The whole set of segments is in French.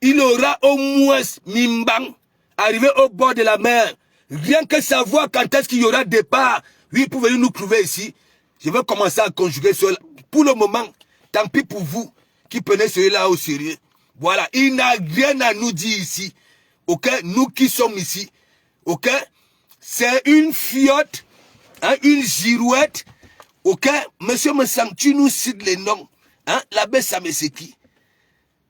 il aura au moins Mimbang, arrivé au bord de la mer. Rien que savoir quand est-ce qu'il y aura départ. Oui, pour venir nous trouver ici. Je vais commencer à conjuguer cela. Pour le moment, tant pis pour vous qui prenez cela au sérieux. Voilà, il n'a rien à nous dire ici. Ok, nous qui sommes ici. Ok, c'est une fiotte, hein, une girouette. Ok, monsieur Messang, tu nous cites les noms. Hein, l'abbé Sameseki.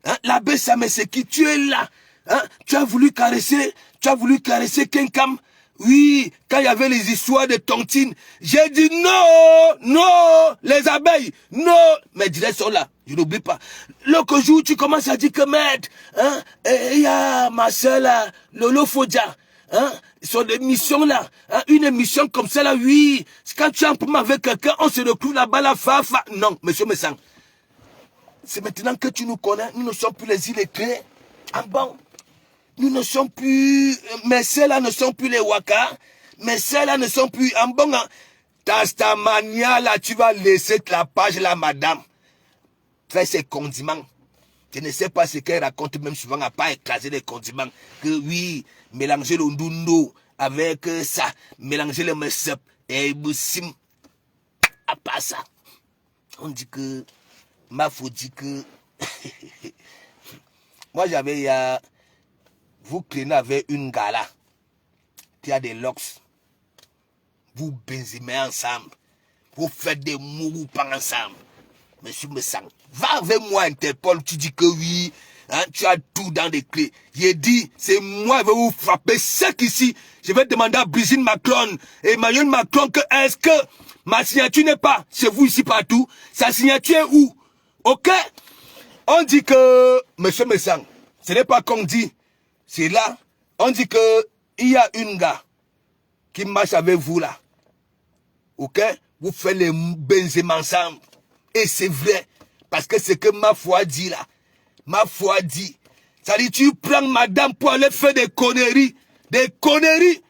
Hein, l'abbé Sameseki, tu es là. Hein, tu as voulu caresser Kenkam. Oui, quand il y avait les histoires de tontine, j'ai dit non, non, les abeilles, non. Mes directs sont là, je n'oublie pas. L'autre jour, tu commences à dire que maître, hein, il y a ma soeur là, Lolo Fodja, hein, son émission là, hein, une émission comme ça là, oui. Quand tu es en problème avec quelqu'un, on se retrouve là-bas, là, fa. Non, monsieur Messang, c'est maintenant que tu nous connais, nous ne sommes plus les illettrés. Ah bon? Nous ne sommes plus, mes celles-là ne sont plus les Waka, mes celles-là ne sont plus, en bon, ta mania là, tu vas laisser la page là, madame, faire ses condiments. Je ne sais pas ce qu'elle raconte, même souvent, à pas écraser les condiments. Que oui, mélanger le ndundo avec ça, mélanger le mesep, et boussim. À part ça, on dit que, ma faut dire que, moi j'avais, vous traînez avec une gala qui a des locks. Vous benzimez ensemble. Vous faites des mouvements ensemble. Monsieur Messang, va avec moi Interpol, tu dis que oui, hein, tu as tout dans les clés. J'ai dit, c'est moi qui vais vous frapper sec ici. Je vais demander à Brigitte Macron et Emmanuel Macron que est-ce que ma signature n'est pas chez vous ici partout. Sa signature est où? Ok? On dit que, monsieur Messang, ce n'est pas qu'on dit. C'est là, on dit que il y a une gars qui marche avec vous là. Ok? Vous faites les benzements ensemble. Et c'est vrai. Parce que c'est que ma foi dit là. Ma foi dit. Ça dit, tu prends madame pour aller faire des conneries. Des conneries.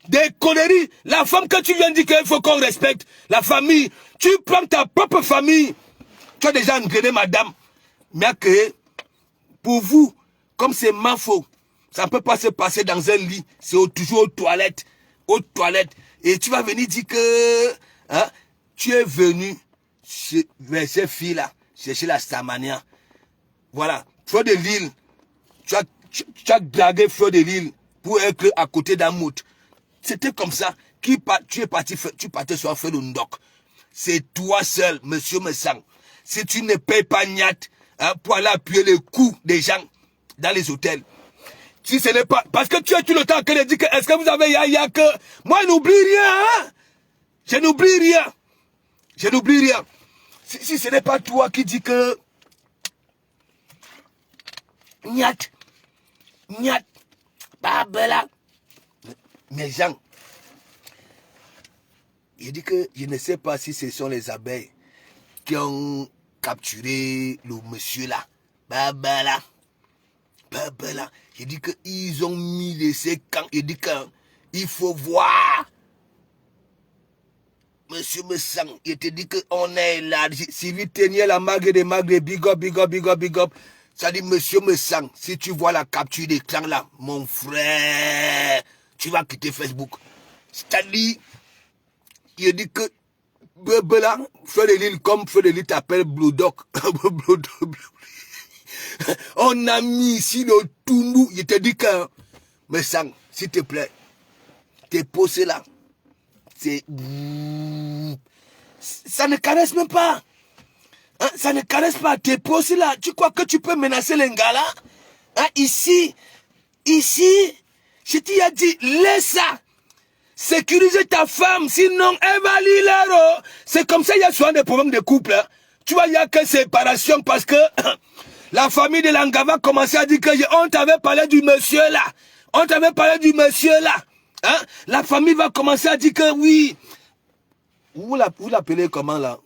Des conneries. La femme que tu viens de dire qu'il faut qu'on respecte. La famille. Tu prends ta propre famille. Tu as déjà engrainé madame. Mais que, pour vous, comme c'est ma faute. Ça ne peut pas se passer dans un lit. C'est toujours aux toilettes. Aux toilettes. Et tu vas venir dire que hein, tu es venu vers ces filles-là, chercher la Samania. Voilà. Fleur de Lille. Tu as dragué Fleur de Lille pour être à côté d'Amout. C'était comme ça. Tu partais sur un feu de Ndok. C'est toi seul, monsieur Messang. Si tu ne payes pas Niat hein, pour aller appuyer les coups des gens dans les hôtels. Si ce n'est pas... Parce que tu es tout le temps en train de dire que est-ce que vous avez yaya que... Moi, je n'oublie rien, hein? Je n'oublie rien. Je n'oublie rien. Si ce n'est pas toi qui dis que... Niat. Babela. Mes gens. Il dit que je ne sais pas si ce sont les abeilles qui ont capturé le monsieur là. Babela. Il dit qu'ils ont mis les séquences. Il dit qu'il faut voir. Monsieur Messang, il te dit qu'on est là. Si vous teniez la magre des magres, big up. Ça dit, monsieur Messang, si tu vois la capture d'écran là, mon frère, tu vas quitter Facebook. C'est-à-dire, il dit que, là, Feu de Lille, comme Feu de Lille t'appelle Blue Dog. On a mis ici le Toumou. Il te dit que, Messang, s'il te plaît, t'es posé là. C'est... Ça ne caresse même pas. Hein? Ça ne caresse pas. T'es posé là. Tu crois que tu peux menacer les gars là? Hein? Ici, je t'y ai dit, laisse ça. Sécuriser ta femme, sinon elle va l'hilaire. C'est comme ça, il y a souvent des problèmes de couple. Hein? Tu vois, il n'y a que séparation parce que la famille de Langava commençait à dire que on t'avait parlé du monsieur là. Hein? La famille va commencer à dire que oui. Vous l'appelez comment là?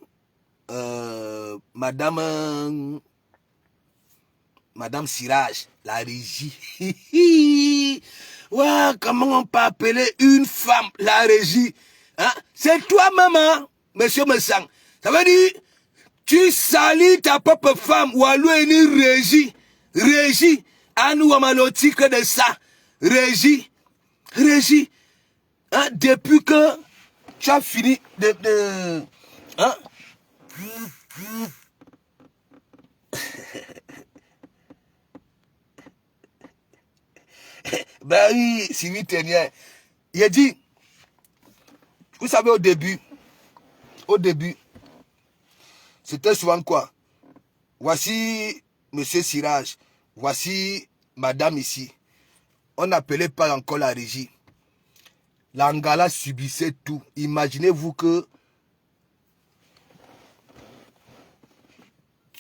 Madame Sirage, la régie. Ouais, comment on peut appeler une femme la régie? Hein? C'est toi-même, hein, monsieur Messang. Ça veut dire, tu salis ta propre femme ou alors une régie. Régie. À nous, on a le titre de ça. Régie. Régie. Hein, depuis que tu as fini de hein? Ben oui, Sylvie Ténière. Il a dit, vous savez, au début, c'était souvent quoi? Voici Monsieur Sirage, voici Madame ici. On n'appelait pas encore la régie. L'Angala subissait tout. Imaginez-vous que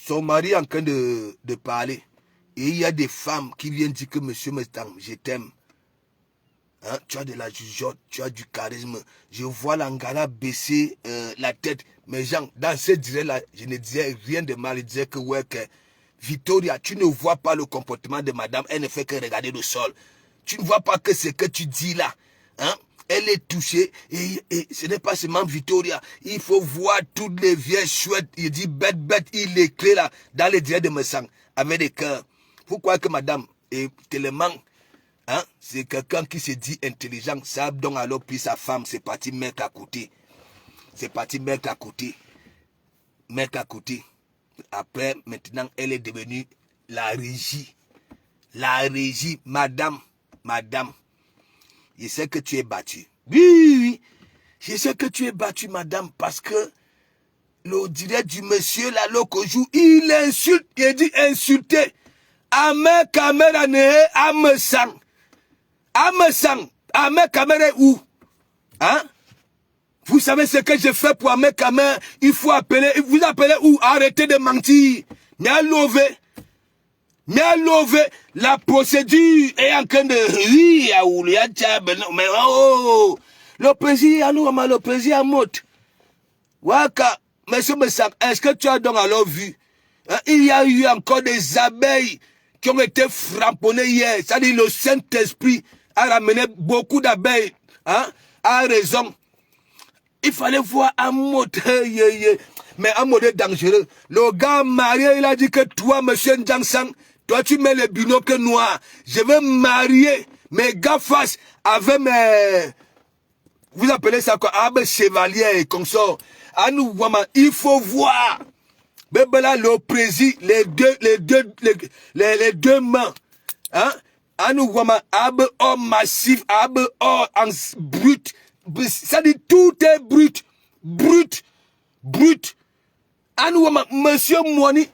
son mari est en train de parler. Et il y a des femmes qui viennent dire que monsieur Mestam, je t'aime. Hein, tu as de la jugeote, tu as du charisme. Je vois l'Angala baisser la tête. Mais Jean, dans ce direct-là, je ne disais rien de mal. Je disais que, ouais, que Victoria, tu ne vois pas le comportement de madame. Elle ne fait que regarder le sol. Tu ne vois pas que ce que tu dis là. Hein? Elle est touchée. Et ce n'est pas seulement Victoria. Il faut voir toutes les vieilles chouettes. Il dit bête, il est clé là, dans les directs de Messang, avec des cœurs. Pourquoi que madame est tellement... Hein? C'est quelqu'un qui se dit intelligent. Ça donc alors puis sa femme, c'est parti mettre à côté. C'est parti mettre à côté. Mettre à côté. Après, maintenant, elle est devenue la régie. La régie, madame. Je sais que tu es battue. Oui. Je sais que tu es battue, madame, parce que le direct du monsieur, là, l'autre jour, il insulte, il dit insulter. Ame caméra ne ame sang. Ame sang. Ame caméra où? Hein? Vous savez ce que je fais pour ame caméra? Il faut appeler, vous appelez où? Arrêtez de mentir. Mia levé. La procédure est en train de... Oui, mais oh, le président, le président Mout. Waka, monsieur Messang, est-ce que tu as donc alors vu? Hein, il y a eu encore des abeilles qui ont été framponnées hier. C'est-à-dire le Saint-Esprit a ramené beaucoup d'abeilles. Hein, à raison. Il fallait voir Amout. Mais Amout est dangereux. Le gars marié, il a dit que toi, monsieur Njangsang, toi, tu mets les binocles noirs. Je vais marier mes gars face avec mes... Vous appelez ça quoi? Avec chevalier et consort. À nous, il faut voir. Là, le président, les deux mains. Hein? À nous, avec or massif, avec or en brut. Ça dit tout est brut. À nous, monsieur Mouni,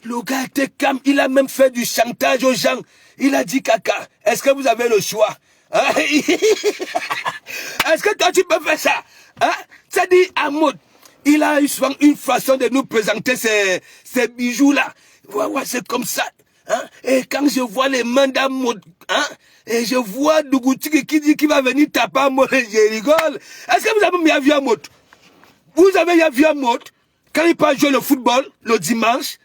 le gars était calme, il a même fait du chantage aux gens. Il a dit, caca, est-ce que vous avez le choix? Hein? Est-ce que toi tu peux faire ça? Hein? Ça dit, Amoud, il a eu souvent une façon de nous présenter ces bijoux-là. Ouais, c'est comme ça. Hein? Et quand je vois les mains d'Amoud, hein? Et je vois Dougouti qui dit qu'il va venir taper Amoud, je rigole. Est-ce que vous avez bien vu Amoud? Vous avez bien vu Amoud quand il part jouer le football le dimanche?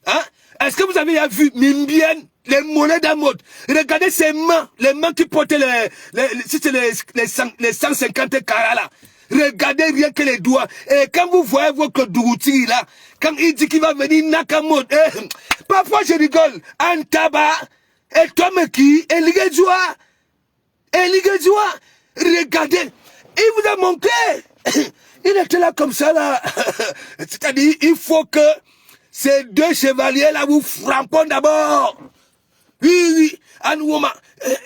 Hein? Est-ce que vous avez bien vu Mimbien, les monnaies d'Amoud? Regardez ses mains, les mains qui portaient les 150 carats là. Regardez rien que les doigts. Et quand vous voyez votre Dougouti là, quand il dit qu'il va venir Nakamod, parfois je rigole. En tabac, et toi mais qui? Et Ligedjoua, regardez, il vous a manqué. Il était là comme ça là. C'est-à-dire, il faut que ces deux chevaliers là vous frappent d'abord. Oui.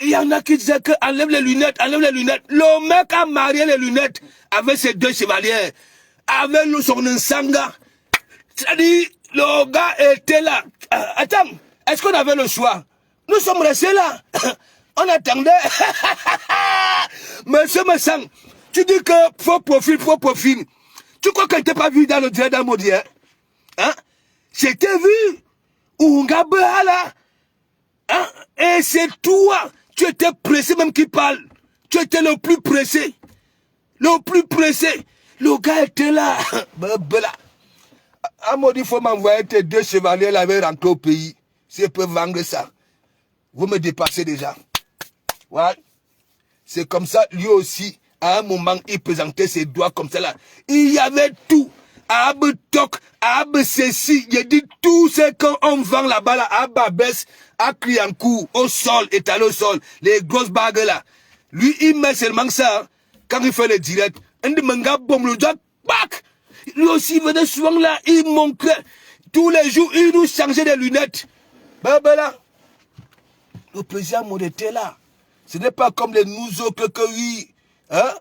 Il y en a qui disaient que enlève les lunettes. Le mec a marié les lunettes avec ces deux chevaliers. Avec son ensanga. C'est-à-dire, le gars était là. Attends, est-ce qu'on avait le choix? Nous sommes restés là. On attendait. Monsieur Messang, tu dis que faux profil. Tu crois qu'elle t'est pas vu dans le direct d'Amodi, hein? J'étais vu. Oungabea là. Hein? Et c'est toi. Tu étais pressé même qui parle. Tu étais le plus pressé. Le gars était là. Amodi, il faut m'envoyer tes deux chevaliers là, avec rentrer au pays. Si ils peuvent vendre ça. Vous me dépassez déjà. Ouais. C'est comme ça, lui aussi, à un moment, il présentait ses doigts comme ça là. Il y avait tout. Ab toc, ab ceci. J'ai dit tout ce qu'on vend là-bas, là, à Babès, à Kriankou, au sol, étalé au sol, les grosses bagues là. Lui, il met seulement ça, hein, quand il fait le direct. Un de manga bombe le doigt, bac. Lui aussi, il venait souvent là, il montrait. Tous les jours, il nous changeait des lunettes. Bah là, le président Modete là, ce n'est pas comme les nous autres que oui. Hein?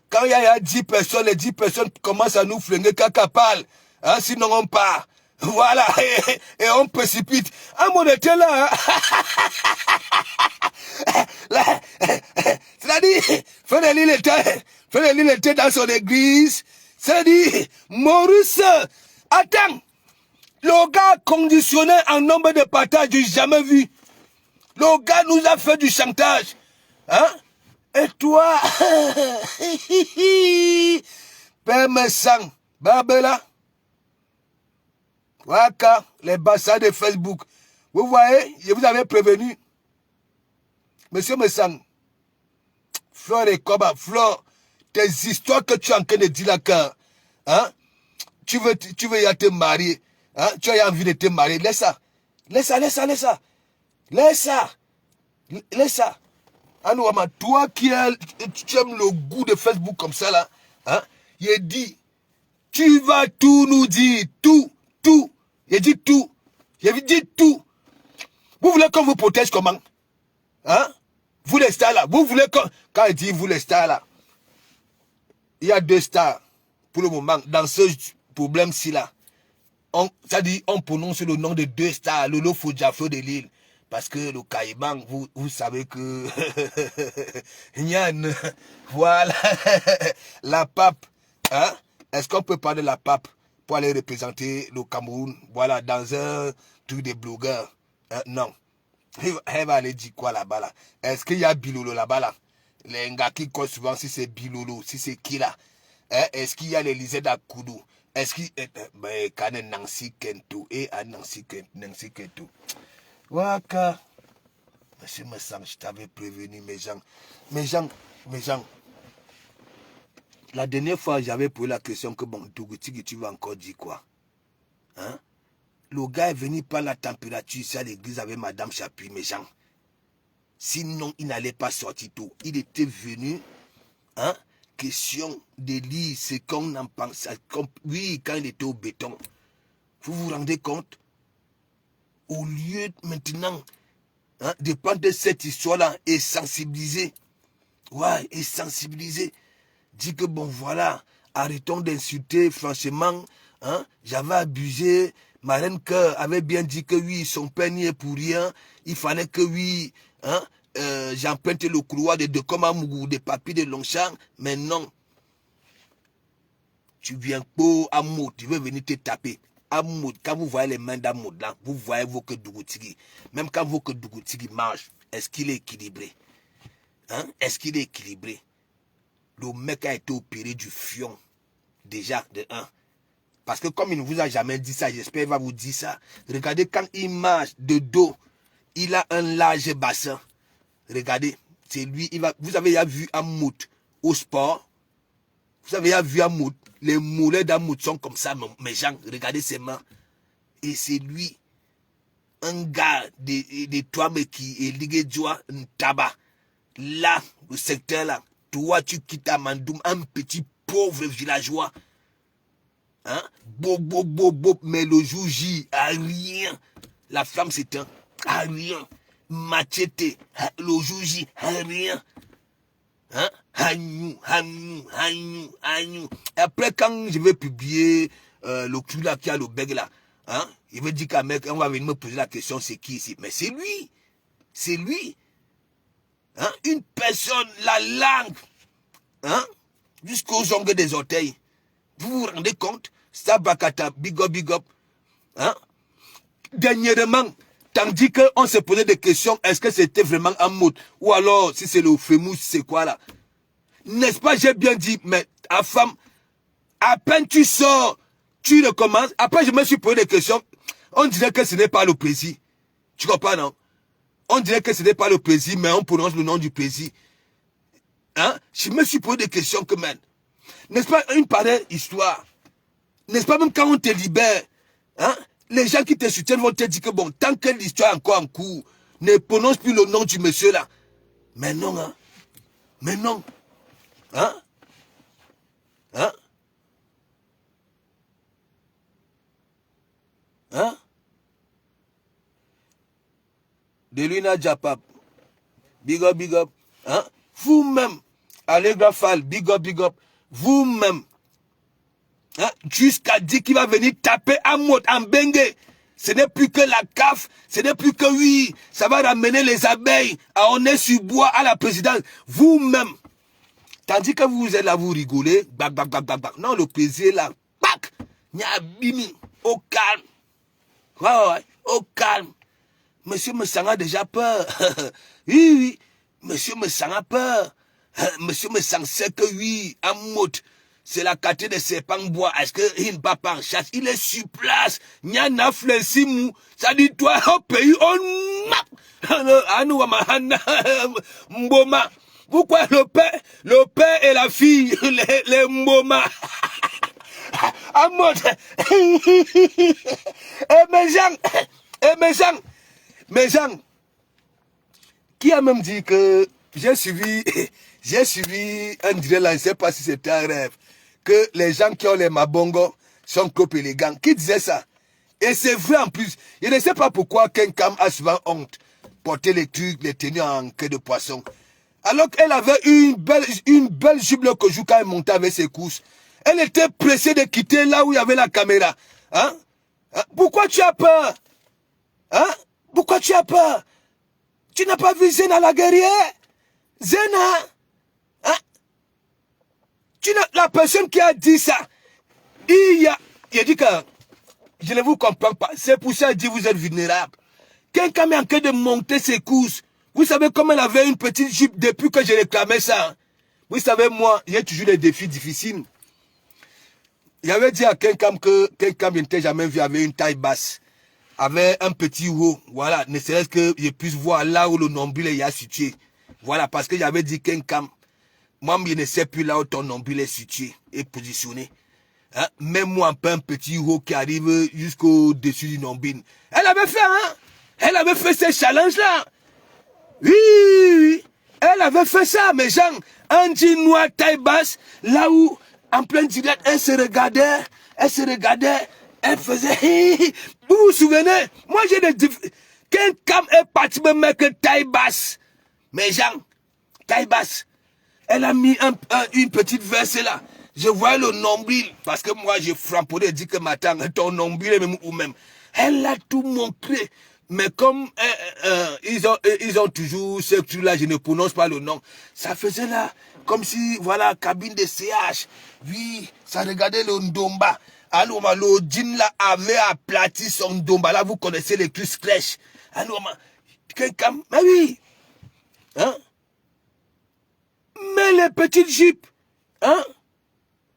Quand il y a 10 personnes, les 10 personnes commencent à nous flinguer caca parle. Hein? Sinon on part. Voilà, et on précipite. Ah, Modete là, hein? C'est-à-dire, Frédéric était dans son église. C'est-à-dire, Maurice, attends. Le gars conditionné en nombre de partages, j'ai jamais vu. Le gars nous a fait du chantage. Hein? Et toi, Père Messang, Babela, Waka, les bassins de Facebook. Vous voyez, je vous avais prévenu. Monsieur Messang, Flore et Koba, Flore, tes histoires que tu es en train de dire là, hein? Tu veux y aller te marier. Hein? Tu as envie de te marier. Laisse ça. Laisse ça, laisse ça, laisse ça. Laisse ça. Laisse ça. Anouama, toi qui aimes le goût de Facebook comme ça là, hein? Il dit, tu vas tout nous dire. Tout. Il dit tout. Il dit tout. Vous voulez qu'on vous protège comment? Hein? Vous les stars là. Vous voulez qu'on... Quand il dit vous les stars là, il y a 2 stars pour le moment dans ce problème-ci là. Ça dit, on prononce le nom de 2 stars, Lolo Fodjafo de Lille. Parce que le Caïman, vous savez que... Nyan, voilà, la pape. Hein? Est-ce qu'on peut parler de la pape pour aller représenter le Cameroun, voilà, dans un truc de blogueurs? Hein? Non. Elle va aller dire quoi là-bas là? Est-ce qu'il y a Bilolo là-bas là? Les gars qui croient souvent si c'est Bilolo, si c'est qui là? Hein? Est-ce qu'il y a l'Élysée d'Akoudou? Est-ce qu'il y a Nancy Kento et Nancy Kento? Waka. Monsieur Messang, je t'avais prévenu, mes gens. La dernière fois, j'avais posé la question que bon, Dougouti, tu vas encore dire quoi? Hein? Le gars est venu par la température ici à l'église avec Madame Chapuis, mes gens. Sinon, il n'allait pas sortir tôt. Il était venu, hein? Question de lire ce qu'on en pense. Oui, quand il était au béton. Vous vous rendez compte? Au lieu maintenant, hein, de prendre cette histoire-là et sensibiliser. Ouais, et sensibiliser. Dit que bon voilà, arrêtons d'insulter, franchement, hein, j'avais abusé. Ma reine Cœur avait bien dit que oui, son père n'y est pour rien. Il fallait que oui, hein, j'emprunte le couloir de Komamougou, des papiers de Longchamp, mais non. Tu viens pour Amoud, tu veux venir te taper. Amoud, quand vous voyez les mains d'Amoud là, vous voyez vos que Dougoutigui. Même quand vos que Dougoutigui marche, est-ce qu'il est équilibré? Hein? Est-ce qu'il est équilibré? Le mec a été opéré du fion, déjà, de 1. Parce que comme il ne vous a jamais dit ça, j'espère qu'il va vous dire ça. Regardez, quand il marche de dos, il a un large bassin. Regardez, c'est lui, vous avez déjà vu Amoud au sport. Vous avez déjà vu Amoud. Les moulets d'Amoud sont comme ça, mes gens. Regardez ses mains. Et c'est lui, un gars de toi, mais qui est ligué de joie, un tabac. Là, le secteur là. Toi, tu quittes Amandoum, un petit pauvre villageois. Hein? Bob, mais le jour J, à rien. La femme s'éteint, à rien. Machete, le jour J, à rien. Hein? Agnou. Après, quand je vais publier le cul là qui a le beg là, hein? Il veut dire qu'un mec, on va venir me poser la question, c'est qui ici? Mais c'est lui. C'est lui. Hein? Une personne, la langue, hein? Jusqu'aux ongles des orteils. Vous vous rendez compte? Sabakata, big up. Hein? Dernièrement, tandis qu'on se posait des questions, est-ce que c'était vraiment un mot? Ou alors, si c'est le fémous, c'est quoi là? N'est-ce pas, j'ai bien dit, mais à femme, à peine tu sors, tu recommences. Après, je me suis posé des questions. On dirait que ce n'est pas le plaisir. Tu comprends, non? On dirait que ce n'est pas le plaisir, mais on prononce le nom du plaisir. Hein? Je me suis posé des questions que même. N'est-ce pas une pareille histoire? N'est-ce pas, même quand on te libère, hein, les gens qui te soutiennent vont te dire que bon, tant que l'histoire est encore en cours, ne prononce plus le nom du monsieur là. Mais non, hein. Mais non. Hein? Hein? Hein? Delina Japap. Big up, big up. Hein? Vous-même, Allegra Fall, big up, big up. Vous-même, hein? Jusqu'à dire qu'il va venir taper en mode, en bengue. Ce n'est plus que la CAF, ce n'est plus que oui, ça va ramener les abeilles à Aulnay-sur-Bois à la présidence. Vous-même, tandis que vous êtes là, vous rigolez, bac, bac, bac, bac, bac. Non, le plaisir là, bac, nyabimi, au calme. Ouais, au calme. Monsieur me sent a déjà peur. Oui, oui, monsieur me sent a peur. Monsieur me sent sait que oui, en mode. C'est la quartier de Sepang-Bois. Est-ce qu'il ne va pas en chasse? Il est sur place. Nyana Flensimou. Ça dit, toi, au pays, on Mboma. Pourquoi le père et la fille, les Mboma? En mode. Mes gens, qui a même dit que j'ai suivi un direct là, je ne sais pas si c'était un rêve, que les gens qui ont les mabongos sont copes élégants. Qui disait ça? Et c'est vrai en plus. Je ne sais pas pourquoi Kenkam a souvent honte porter les trucs, les tenues en queue de poisson. Alors qu'elle avait une belle jupe que joue quand elle montait avec ses courses. Elle était pressée de quitter là où il y avait la caméra. Hein? Pourquoi tu as peur? Hein? Pourquoi tu as peur? Tu n'as pas vu Zena la guerrière? Zena? Hein? La personne qui a dit ça, il a dit que je ne vous comprends pas. C'est pour ça qu'il dit vous êtes vulnérable. Quelqu'un est en train de monter ses courses. Vous savez comme elle avait une petite jupe depuis que j'ai réclamé ça. Vous savez, moi, j'ai toujours des défis difficiles. Il avait dit à quelqu'un que quelqu'un n'était jamais vu avec une taille basse, avec un petit haut. Voilà, ne serait-ce que je puisse voir là où le nombril est situé. Voilà, parce que j'avais dit quelqu'un, moi, je ne sais plus là où ton nombril est situé et positionné. Hein? Même moi, un petit haut qui arrive jusqu'au-dessus du nombril. Elle avait fait, hein? Elle avait fait ces challenges-là. Oui. Elle avait fait ça, mes gens. Un jean noir, taille basse, là où, en plein direct, elle se regardait, elle faisait... Vous vous souvenez? Moi, j'ai des... Quelqu'un est parti me mettre taille basse. Mes gens, taille basse. Elle a mis une petite veste là. Je vois le nombril, parce que moi, j'ai frappé et dit que matin, ton nombril est même ou même. Elle a tout montré. Mais comme ils ont toujours ce truc-là, je ne prononce pas le nom. Ça faisait là, comme si, voilà, cabine de CH. Oui, ça regardait le Ndomba. Alors, le jean là avait aplati son Ndomba. Là, vous connaissez les plus crèches. Alors, quelqu'un, mais oui. Hein? Mais les petites jupes, hein?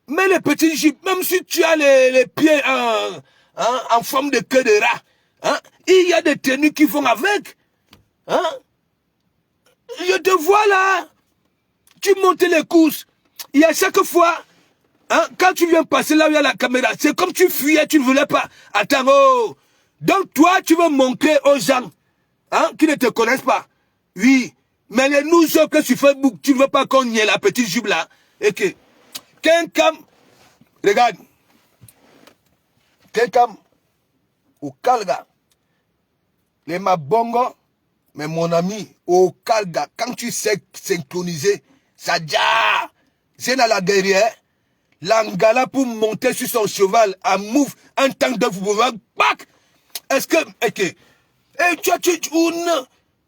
Mais les petites jupes, même si tu as les pieds en forme de queue de rat, hein? Il y a des tenues qui vont avec. Hein? Je te vois là. Tu montes les courses. Il y a chaque fois, hein, quand tu viens passer là où il y a la caméra, c'est comme tu fuyais, tu ne voulais pas. Attends, oh. Donc toi, tu veux montrer aux gens, hein, qui ne te connaissent pas. Oui. Mais les nous que sur Facebook, tu ne veux pas qu'on y ait la petite jupe là. Et que quelqu'un, regarde, quelqu'un au Kalga, les mabongo, mais mon ami, au Kalga, quand tu sais synchroniser, ça déjà, c'est dans la guerrière, l'angala pour monter sur son cheval, à move, un tank de football, bac. Est-ce que, ok, et tu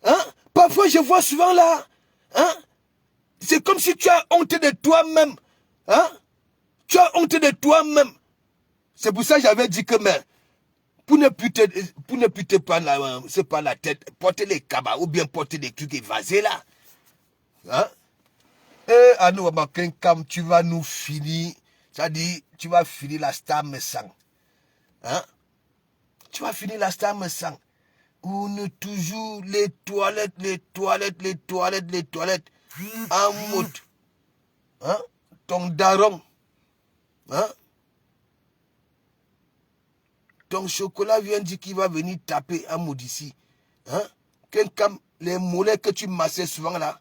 hein? Parfois je vois souvent là, hein? C'est comme si tu as honte de toi-même, hein? Tu as honte de toi-même. C'est pour ça que j'avais dit que, mais, pour ne plus te prendre c'est pas la tête, porter les cabas ou bien porter des trucs évasés là. Hein? Et à nous, comme tu vas nous finir, c'est-à-dire, tu vas finir la star me sang. Hein? Tu vas finir la star me sang. On est toujours les toilettes. En mode. Hein? Ton daron. Hein? Ton chocolat vient dire qu'il va venir taper à Maudissi. Hein? Les mollets que tu massais souvent là.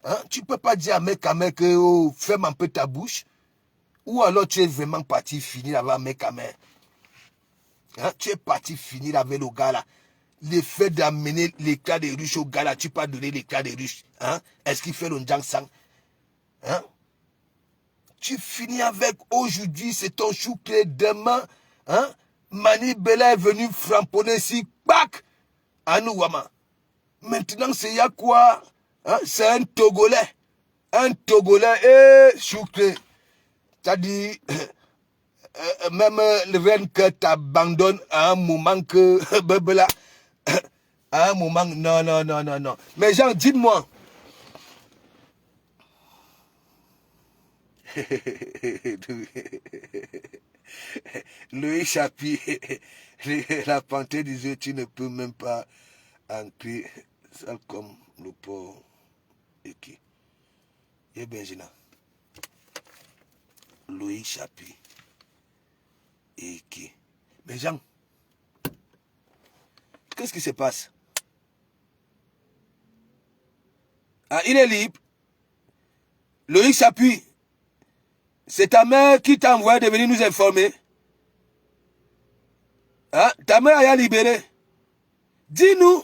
Hein? Tu ne peux pas dire à mec que oh, ferme un peu ta bouche. Ou alors tu es vraiment parti finir avec mec à mec. Hein? Tu es parti finir avec le gars là. Le fait d'amener l'éclat des ruches au gars là, tu peux pas donner l'éclat des ruches. Hein? Est-ce qu'il fait le njang sang? Hein? Tu finis avec aujourd'hui, c'est ton chou clé demain. Hein? Mani Bella est venu framponner ici, bac, à nous, Wama. Maintenant, c'est y a quoi? Hein? C'est un Togolais. Un Togolais, chou clé. T'as dit, même le reine que t'abandonnes à un moment que, Bella, à un moment, non, non, non, non, non. Mais Jean, dites-moi. Louis Chapi, la panthère disait tu ne peux même pas entrer sale comme le porc. Et qui? Et Benjina. Louis Chapi. Et qui? Mais Jean, qu'est-ce qui se passe? Ah, il est libre. Loïc Chapuis, c'est ta mère qui t'a envoyé de venir nous informer. Hein? Ta mère a libéré. Dis-nous.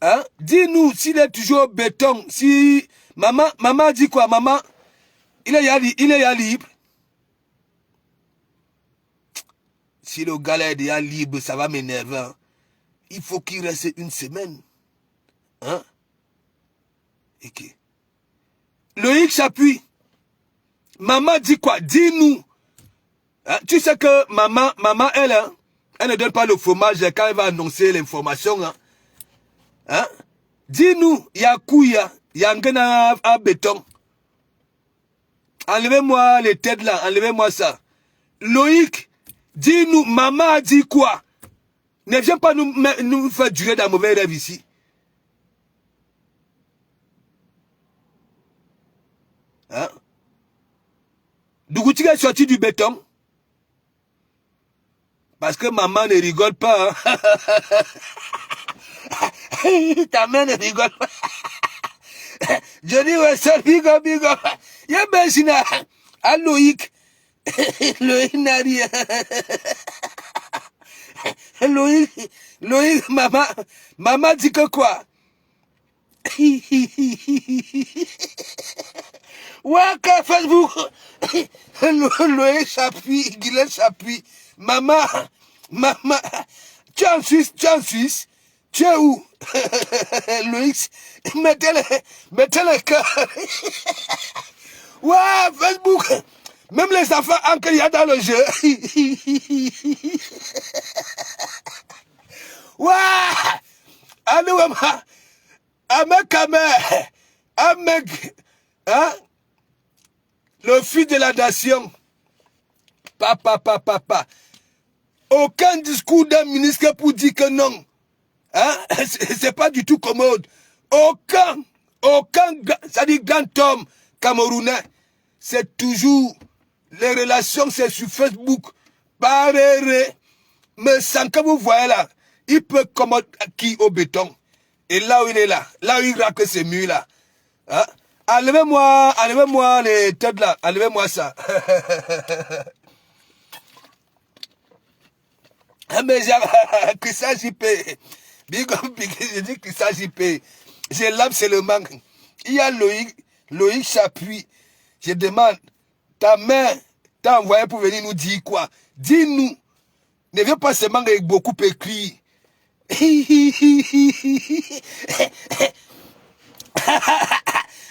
Hein? Dis-nous s'il est toujours au béton. Si maman dit quoi? Maman, il est libre. Si le gars est déjà libre, ça va m'énerver. Hein? Il faut qu'il reste une semaine. Hein? Et qui? Loïc Chapuis. Maman dit quoi? Dis-nous. Hein? Tu sais que maman, elle, hein, elle ne donne pas le fromage quand elle va annoncer l'information. Hein? Hein? Dis-nous, il y a couille, il y a un gars à béton. Enlevez-moi les têtes là, enlevez-moi ça. Loïc, dis-nous, maman a dit quoi? Ne viens pas nous faire durer dans mauvais rêve ici. Hein? D'où tu es sorti du béton? Parce que maman ne rigole pas. Hein? Ta mère ne rigole pas. Johnny Wesson, big up. Y'a Benjina. À Loïc. Loïc n'a rien. Loïc, maman dit que quoi? Waka Facebook. Loïc s'appuie, Guylaine s'appuie. Maman, tu es en Suisse? Tu es où? Loïc, mettez le cœur. Ouais, Facebook. Même les enfants, encore il y a dans le jeu. Ouais. Allô, maman. Amek, hein? Le fils de la nation. Papa. Aucun discours d'un ministre pour dire que non. Hein? C'est pas du tout commode. Aucun, c'est-à-dire grand homme camerounais, c'est toujours, les relations, c'est sur Facebook, paréré. Mais sans que vous voyez là, il peut commoder qui au béton. Et là où il est là où il raque ses murs là. Hein? Enlevez-moi les têtes là, enlevez-moi ça. Mais Christian JP, big, je dis Christian JP, j'ai l'âme, c'est le manque. Il y a Loïc Chapuis. Je demande, ta mère t'a envoyé pour venir nous dire quoi? Dis-nous. Ne viens pas seulement avec beaucoup écrit.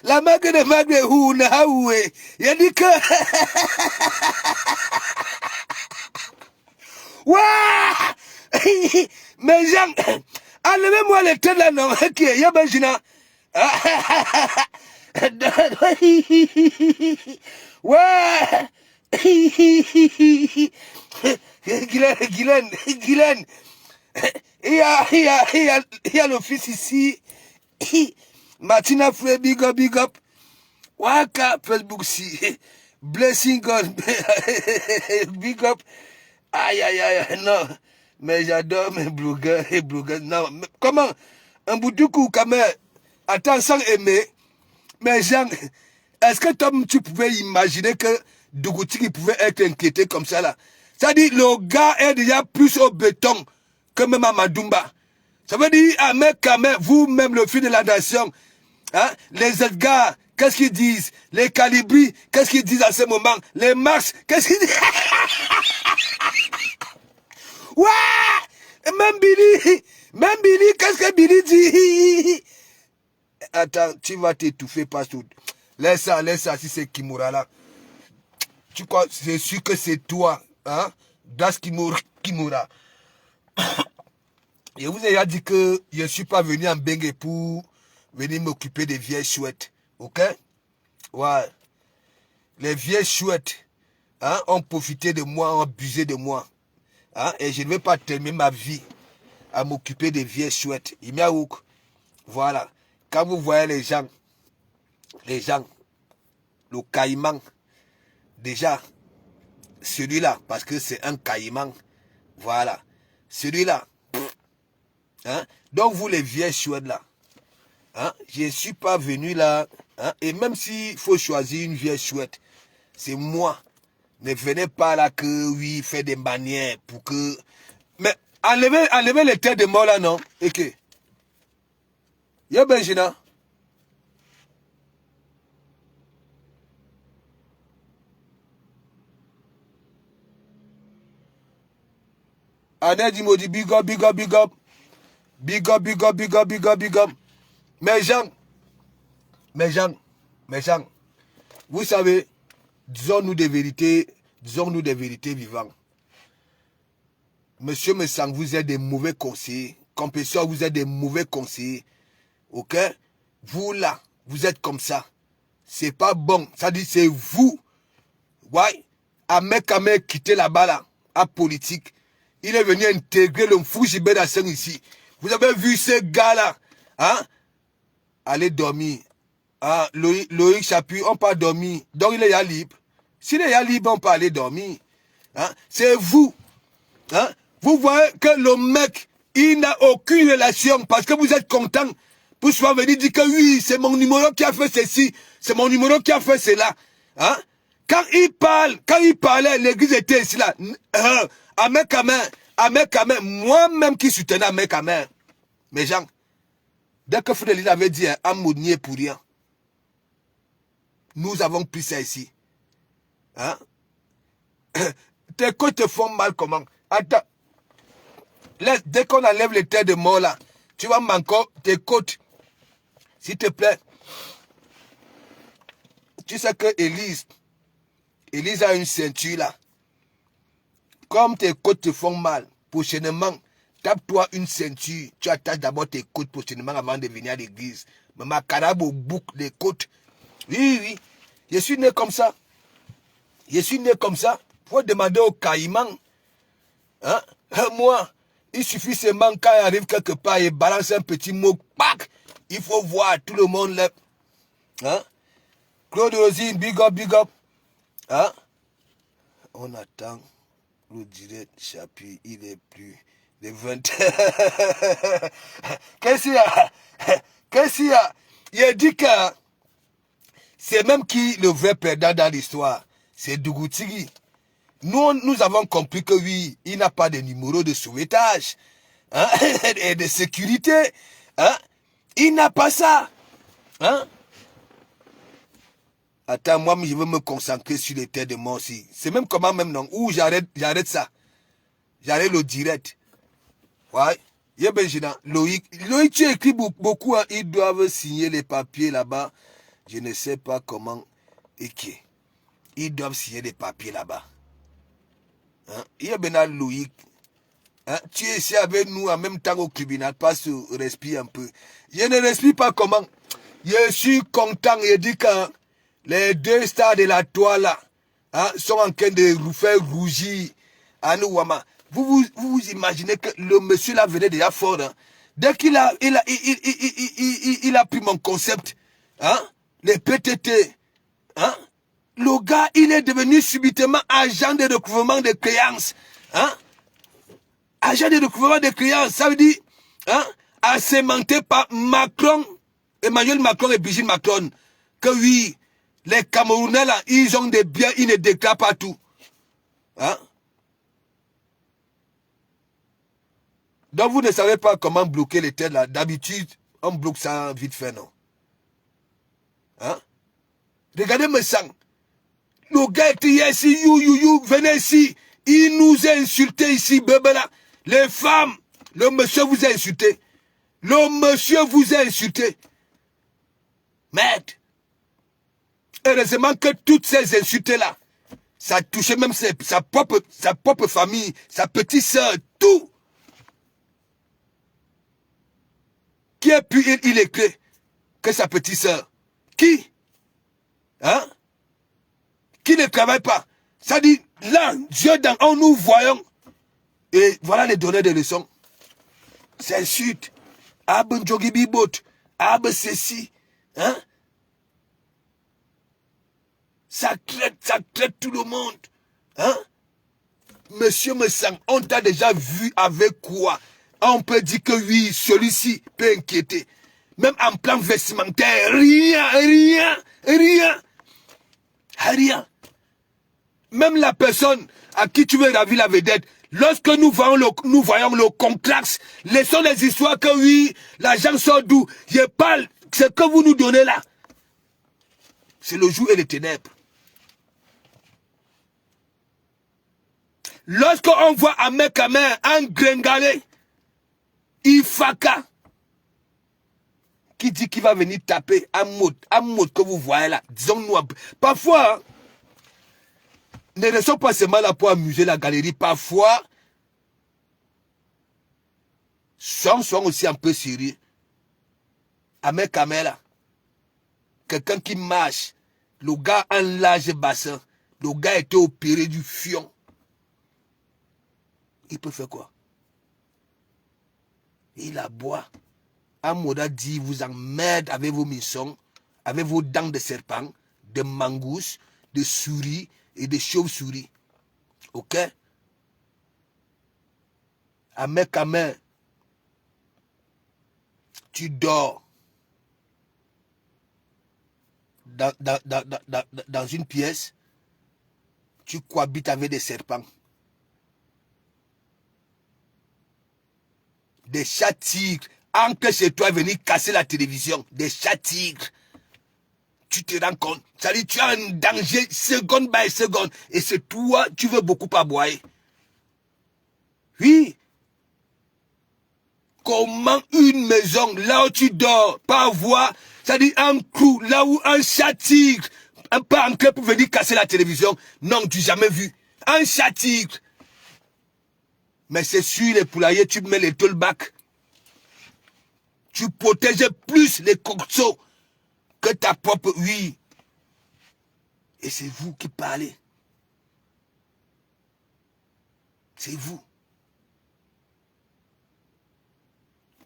La mague de Houna, oué. Il a dit que. Ouais! Mais Jean, enlevez-moi les têtes là, non? Ok, y'a Benjina. Ouais! Guylaine. Il y a l'office ici. Martina Frey, big up. Waka, Facebook si. Blessing God. Big up. Aïe, aïe, aïe, non. Mais j'adore mes blogueurs et blogueurs. Non, mais comment un boudoukou, quand même, attends, sans aimer, mais Jean, est-ce que toi, tu pouvais imaginer que Dougouti pouvait être inquiété comme ça, là? Ça dit, le gars est déjà plus au béton que même à Madumba. Ça veut dire, ah, mais quand même, vous-même, le fils de la nation, hein, les Edgar, qu'est-ce qu'ils disent? Les Calibri, qu'est-ce qu'ils disent à ce moment? Les Marx, qu'est-ce qu'ils disent? Ouais! Même Billy, qu'est-ce que Billy dit? Attends, tu vas t'étouffer partout. Laisse ça, si c'est Kimura là. Tu crois, c'est sûr que c'est toi, hein? Das Kimura. Je vous ai déjà dit que je ne suis pas venu en Bengue pour venir m'occuper des vieilles chouettes. Ok? Ouais. Les vieilles chouettes, hein, ont profité de moi, ont abusé de moi. Hein, et je ne vais pas terminer ma vie à m'occuper des vieilles chouettes. Voilà. Quand vous voyez les gens, le caïman, déjà, celui-là, parce que c'est un caïman, voilà. Celui-là, hein, donc vous les vieilles chouettes là, hein, je ne suis pas venu là, hein, et même s'il faut choisir une vieille chouette, c'est moi. Ne venez pas là que, oui, fait des manières pour que... Mais enlevez les têtes de mort là, non? Et que... Y'a Benjina. Anne dit, me dit, big up, big up, big up. Big up, big up, big up, big up, big up. Mes gens, vous savez, disons-nous des vérités vivantes. Monsieur Messang, vous êtes des mauvais conseillers. Compétition, vous êtes des mauvais conseillers. Ok? Vous là, vous êtes comme ça. C'est pas bon. Ça dit, c'est vous. Ouais. Ahmed Kamer quitté là-bas là, à politique. Il est venu intégrer le Foujibé d'Asseng ici. Vous avez vu ce gars-là, hein? Allez dormir. Ah, Loïc Chapuis, on peut dormir. Donc il est à libre. S'il est à libre, on peut aller dormir. Hein? C'est vous. Hein? Vous voyez que le mec, il n'a aucune relation parce que vous êtes content pour souvent venir dire que oui, c'est mon numéro qui a fait ceci, c'est mon numéro qui a fait cela. Hein? Quand il parlait, l'église était ici là. Ahmed Kamer, moi-même qui soutenais Ahmed Kamer. Mes gens, dès que Frédéric avait dit un mot nié pour rien, nous avons pris ça ici. Hein? Tes côtes te font mal comment? Attends. Dès qu'on enlève les têtes de mort là, tu vas manquer tes côtes. S'il te plaît. Tu sais que Élise a une ceinture là. Comme tes côtes te font mal, prochainement, tape-toi une ceinture. Tu attaches d'abord tes côtes prochainement avant de venir à l'église. Mais ma carabe boucle des côtes. Oui. Je suis né comme ça. Faut demander au caïman. Hein? Moi, il suffit seulement quand il arrive quelque part et balance un petit mot. Pac! Il faut voir tout le monde là. Hein? Claude Rosine, big up. Hein? On attend. Le direct chapitre, il est plus de 20. Qu'est-ce qu'il y a? Il a dit que c'est même qui le vrai perdant dans l'histoire. C'est Dougouti. Nous avons compris que oui, il n'a pas de numéro de sauvetage, hein, et de sécurité. Hein. Il n'a pas ça. Hein. Attends, moi, je veux me concentrer sur les têtes de mort aussi. C'est même comment même non. Ou j'arrête ça. J'arrête le direct. Ouais. Il y a Benjina. Loïc, tu écris beaucoup. Hein. Ils doivent signer les papiers là-bas. Je ne sais pas comment. Ils doivent signer les papiers là-bas. Hein? Il y a Benal Loïc. Hein? Tu es ici avec nous en même temps au tribunal. Passe, respire un peu. Je ne respire pas comment. Je suis content. Je dis que les deux stars de la toile là, hein, sont en train de vous faire rougir à nous. Vous imaginez que le monsieur là venait déjà fort. Hein? Dès qu'il a pris mon concept, hein, les PTT, hein, Le gars, il est devenu subitement agent de recouvrement de créances. Hein? Agent de recouvrement de créances, ça veut dire, hein, assémenté par Macron, Emmanuel Macron et Brigitte Macron, que oui, les Camerounais là, ils ont des biens, ils ne déclarent pas tout. Hein? Donc vous ne savez pas comment bloquer les terres là. D'habitude, on bloque ça vite fait, non? Hein? Regardez mes sangs. Le gars était ici, venez ici. Il nous a insultés ici, bébé là. Les femmes, le monsieur vous a insulté. Le monsieur vous a insulté. Merde. Heureusement que toutes ces insultes-là, ça touchait même sa propre famille, sa petite soeur, tout. Qui a pu il écrire que sa petite soeur? Qui? Hein? Qui ne travaille pas? Ça dit, là, Dieu dans en nous voyons. Et voilà les données de leçons. C'est insulte. Abe Ndjogibibot. Abe ceci. Hein? Ça traite tout le monde. Hein? Monsieur Messang, on t'a déjà vu avec quoi? On peut dire que oui, celui-ci peut inquiéter. Même en plan vestimentaire, rien. Même la personne à qui tu veux ravir la vedette, lorsque nous voyons le contraste, laissons les histoires que oui, l'argent sort d'où. Je parle, ce que vous nous donnez là, c'est le jour et les ténèbres. Lorsqu'on voit Ahmed Kamer en gringalé, Ifaka, qui dit qu'il va venir taper un mot que vous voyez là, disons-nous, parfois, ne restons pas seulement là pour amuser la galerie, parfois, sont aussi un peu sérieux. Ahmed Kamer là, quelqu'un qui marche, le gars a un large bassin, le gars était opéré du fion. Il peut faire quoi? Il aboie. Amoda dit, vous emmerde avec vos missions, avec vos dents de serpent, de mangousses, de souris et de chauves-souris. Ok? Ahmed Kamer, tu dors dans une pièce, tu cohabites avec des serpents. Des chats tigres, entre chez toi venir casser la télévision, des chats tigres. Tu te rends compte, ça dit tu as un danger seconde by seconde, et c'est toi, tu veux beaucoup aboyer. Oui. Comment une maison, là où tu dors, pas avoir, ça dit un coup, là où un chat tigre, pas entrer pour venir casser la télévision, non, tu n'as jamais vu. Un chat tigre. Mais c'est sur les poulaillers, tu mets les tollbacks. Tu protèges plus les coxos que ta propre... Oui. Et c'est vous qui parlez. C'est vous.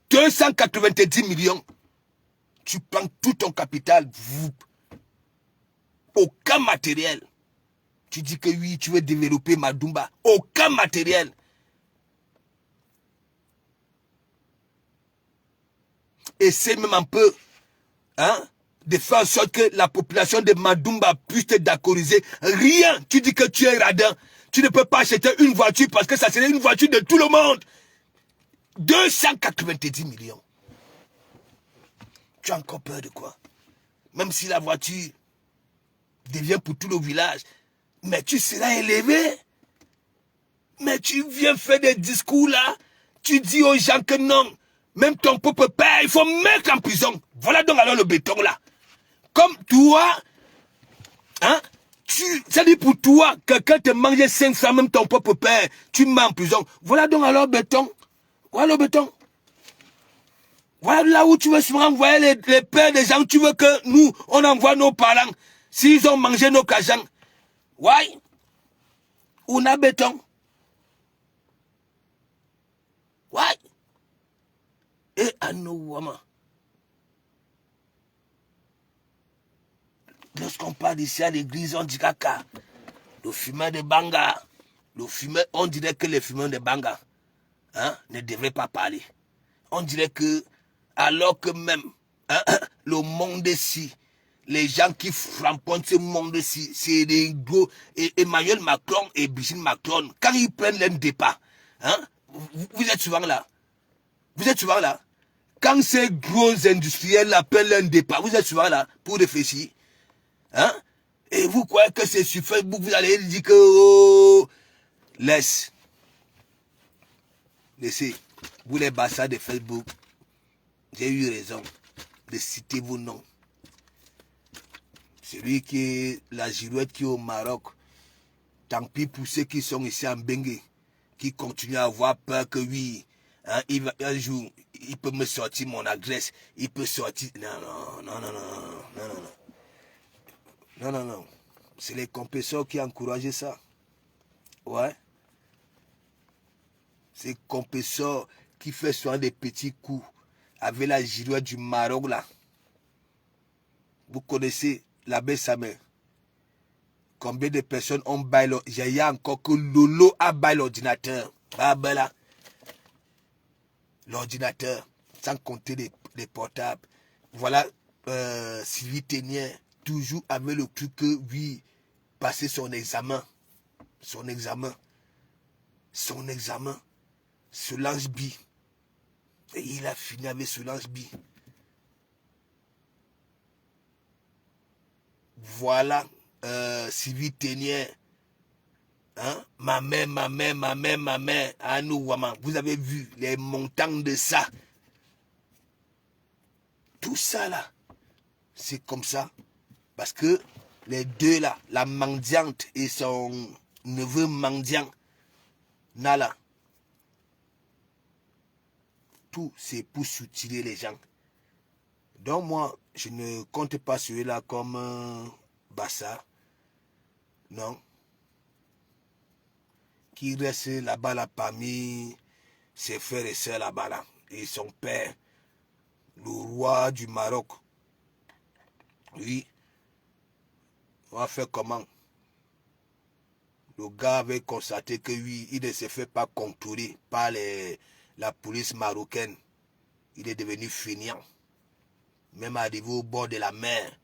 290 millions. Tu prends tout ton capital. Vous. Aucun matériel. Tu dis que oui, tu veux développer Madumba. Aucun matériel. Essaie même un peu, hein, de faire en sorte que la population de Madumba puisse te d'accordiser. Rien. Tu dis que tu es radin. Tu ne peux pas acheter une voiture parce que ça serait une voiture de tout le monde. 290 millions. Tu as encore peur de quoi? Même si la voiture devient pour tout le village, mais tu seras élevé. Mais tu viens faire des discours là, tu dis aux gens que non, même ton propre père, il faut mettre en prison. Voilà donc alors le béton là. Comme toi, hein, ça dit pour toi, quelqu'un te mangeait 500, même ton propre père, tu mets en prison. Voilà donc alors le béton. Voilà le béton. Voilà là où tu veux souvent envoyer les pères des gens, tu veux que nous, on envoie nos parents. S'ils ont mangé nos cajans. Ouais. On a béton. Ouais. Et à nos women. Lorsqu'on parle ici à l'église, on dit caca. Le fumeur de banga, on dirait que les fumeurs de banga ne devraient pas parler. On dirait que, alors que même le monde-ci, les gens qui frappent ce monde-ci, c'est des gros. Et Emmanuel Macron et Brigitte Macron, quand ils prennent leur départ, vous êtes souvent là. Vous êtes souvent là. Quand ces gros industriels appellent leur départ, vous êtes souvent là pour réfléchir. Et vous croyez que c'est sur Facebook, vous allez dire que oh, laissez. Vous les bassards de Facebook, j'ai eu raison de citer vos noms. Celui qui est la girouette qui est au Maroc, tant pis pour ceux qui sont ici en Bengue, qui continuent à avoir peur que oui, un jour, il peut me sortir mon adresse, il peut sortir. Non. C'est les compresseurs qui encouragent ça. Ouais. C'est les compresseurs qui fait souvent des petits coups avec la girouette du Maroc là. Vous connaissez l'abbé Samer. Combien de personnes ont baillé il y a encore que Lolo a baillé l'ordinateur. Ah ben là. L'ordinateur, sans compter les portables. Voilà, Sylvie Ténière, toujours avec le truc que oui, passer son examen. Solange B. Et il a fini avec Solange B. Voilà, Sylvie Ténière. Ma mère, à nous, vous avez vu les montants de ça. Tout ça là, c'est comme ça. Parce que les deux là, la mendiante et son neveu mendiant, Nala, tout c'est pour soutirer les gens. Donc moi, je ne compte pas celui-là comme Bassa. Non. Qui reste là-bas là, parmi ses frères et sœurs là-bas là. Et son père, le roi du Maroc. Oui. On va faire comment? Le gars avait constaté que oui, il ne se fait pas contrôler par la police marocaine. Il est devenu fainéant. Même arrivé au bord de la mer.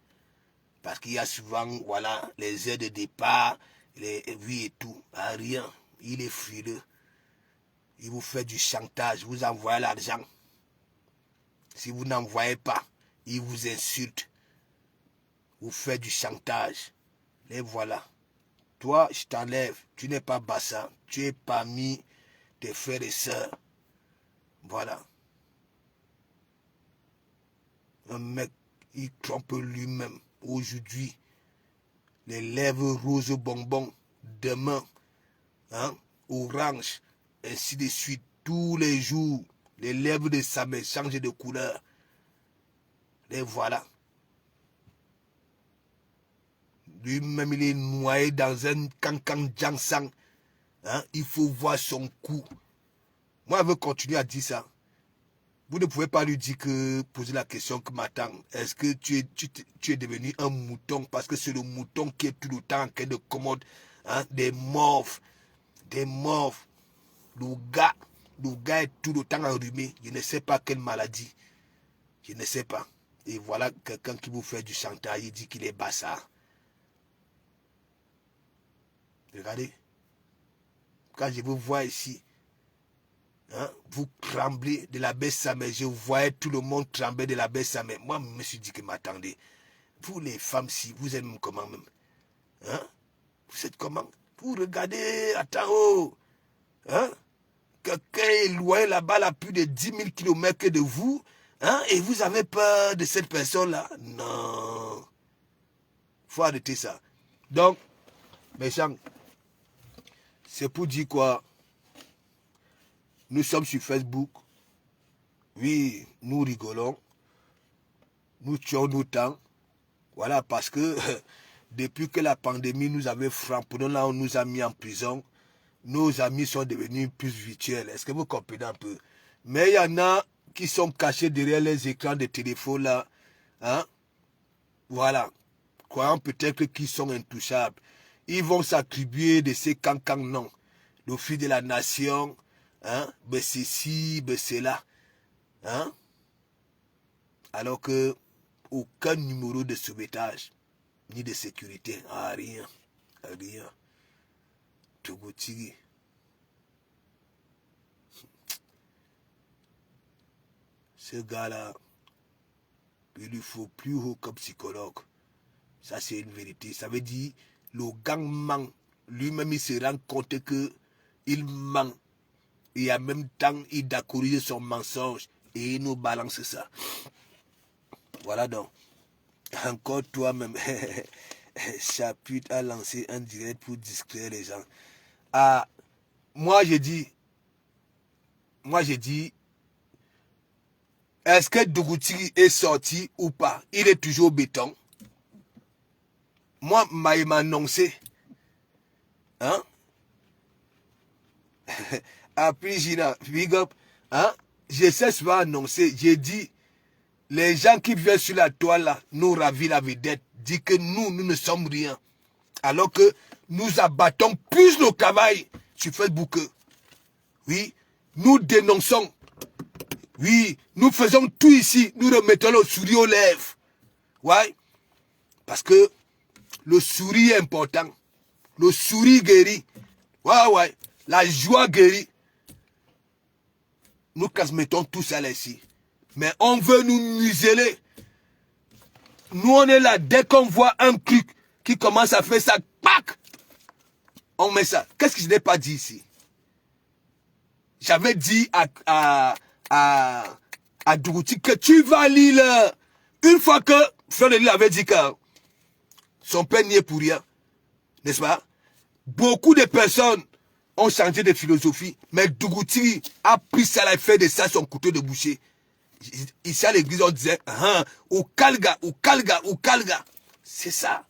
Parce qu'il y a souvent, voilà, les aides de départ, oui et tout. Rien. Il est frileux. Il vous fait du chantage. Vous envoyez l'argent. Si vous n'envoyez pas, il vous insulte. Vous faites du chantage. Et voilà. Toi, je t'enlève. Tu n'es pas Bassa. Tu es parmi tes frères et sœurs. Voilà. Un mec, il trompe lui-même. Aujourd'hui, les lèvres roses bonbons. Demain, orange. Ainsi de suite. Tous les jours, les lèvres de sa mère changent de couleur. Et voilà. Lui-même, il est noyé dans un cancan Jansang. Il faut voir son cou. Moi, je veux continuer à dire ça. Vous ne pouvez pas lui dire que, poser la question que m'attend. Est-ce que tu es devenu un mouton? Parce que c'est le mouton qui est tout le temps en train de commode. Des morphes. Le gars est tout le temps enrhumé. Je ne sais pas quelle maladie. Je ne sais pas. Et voilà quelqu'un qui vous fait du chantage. Il dit qu'il est bassa. Regardez. Quand je vous vois ici, vous tremblez de la baisse sa mère. Je voyais tout le monde trembler de la baisse sa mère. Moi, je me suis dit que m'attendez. Vous les femmes, si vous êtes comment même? Vous êtes comment? Vous regardez, attends, quelqu'un est loin là-bas, à plus de 10 000 km de vous, et vous avez peur de cette personne-là? Non. Faut arrêter ça. Donc, mes gens, c'est pour dire quoi? Nous sommes sur Facebook. Oui, nous rigolons. Nous tuons nos temps. Voilà, parce que depuis que la pandémie nous avait frappé, là on nous a mis en prison, nos amis sont devenus plus virtuels. Est-ce que vous comprenez un peu? Mais il y en a qui sont cachés derrière les écrans de téléphone là. Voilà. croyant peut-être qu'ils sont intouchables. Ils vont s'attribuer de ces cancans, non. Le fils de la nation, hein, ben ceci, ben cela. Hein? Alors que aucun numéro de sauvetage, ni de sécurité, ah, rien, rien. Tougoutigui. Ce gars-là, il lui faut plus haut comme psychologue. Ça, c'est une vérité. Ça veut dire, le gang ment. Lui-même, il se rend compte que il ment. Et en même temps, il doit corriger son mensonge. Et il nous balance ça. Voilà donc. Encore toi-même. Chaputre a lancé un direct pour distraire les gens. Ah, moi, j'ai dit, est-ce que Dougouti est sorti ou pas? Il est toujours au béton. Moi, il m'a annoncé. Hein? Après, Gina, big up. Hein? Je sais ce pas annoncé. J'ai dit, les gens qui viennent sur la toile là, nous ravit la vedette, dit que nous ne sommes rien. Alors que nous abattons plus le travail sur Facebook. Oui, nous dénonçons. Oui, nous faisons tout ici. Nous remettons le sourire aux lèvres. Ouais. Parce que le sourire est important. Le sourire guérit. Ouais, ouais. La joie guérit. Nous mettons tout ça là ici. Mais on veut nous museler. Nous, on est là. Dès qu'on voit un truc qui commence à faire ça, pac, on met ça. Qu'est-ce que je n'ai pas dit ici? J'avais dit à Dougouti que tu vas lire. Une fois que Fleur de Lille avait dit que son père n'y est pour rien, n'est-ce pas? Beaucoup de personnes ont changé de philosophie, mais Dougouti a pris ça et fait de ça son couteau de boucher. Ici à l'église, on disait, ou Kalga. C'est ça.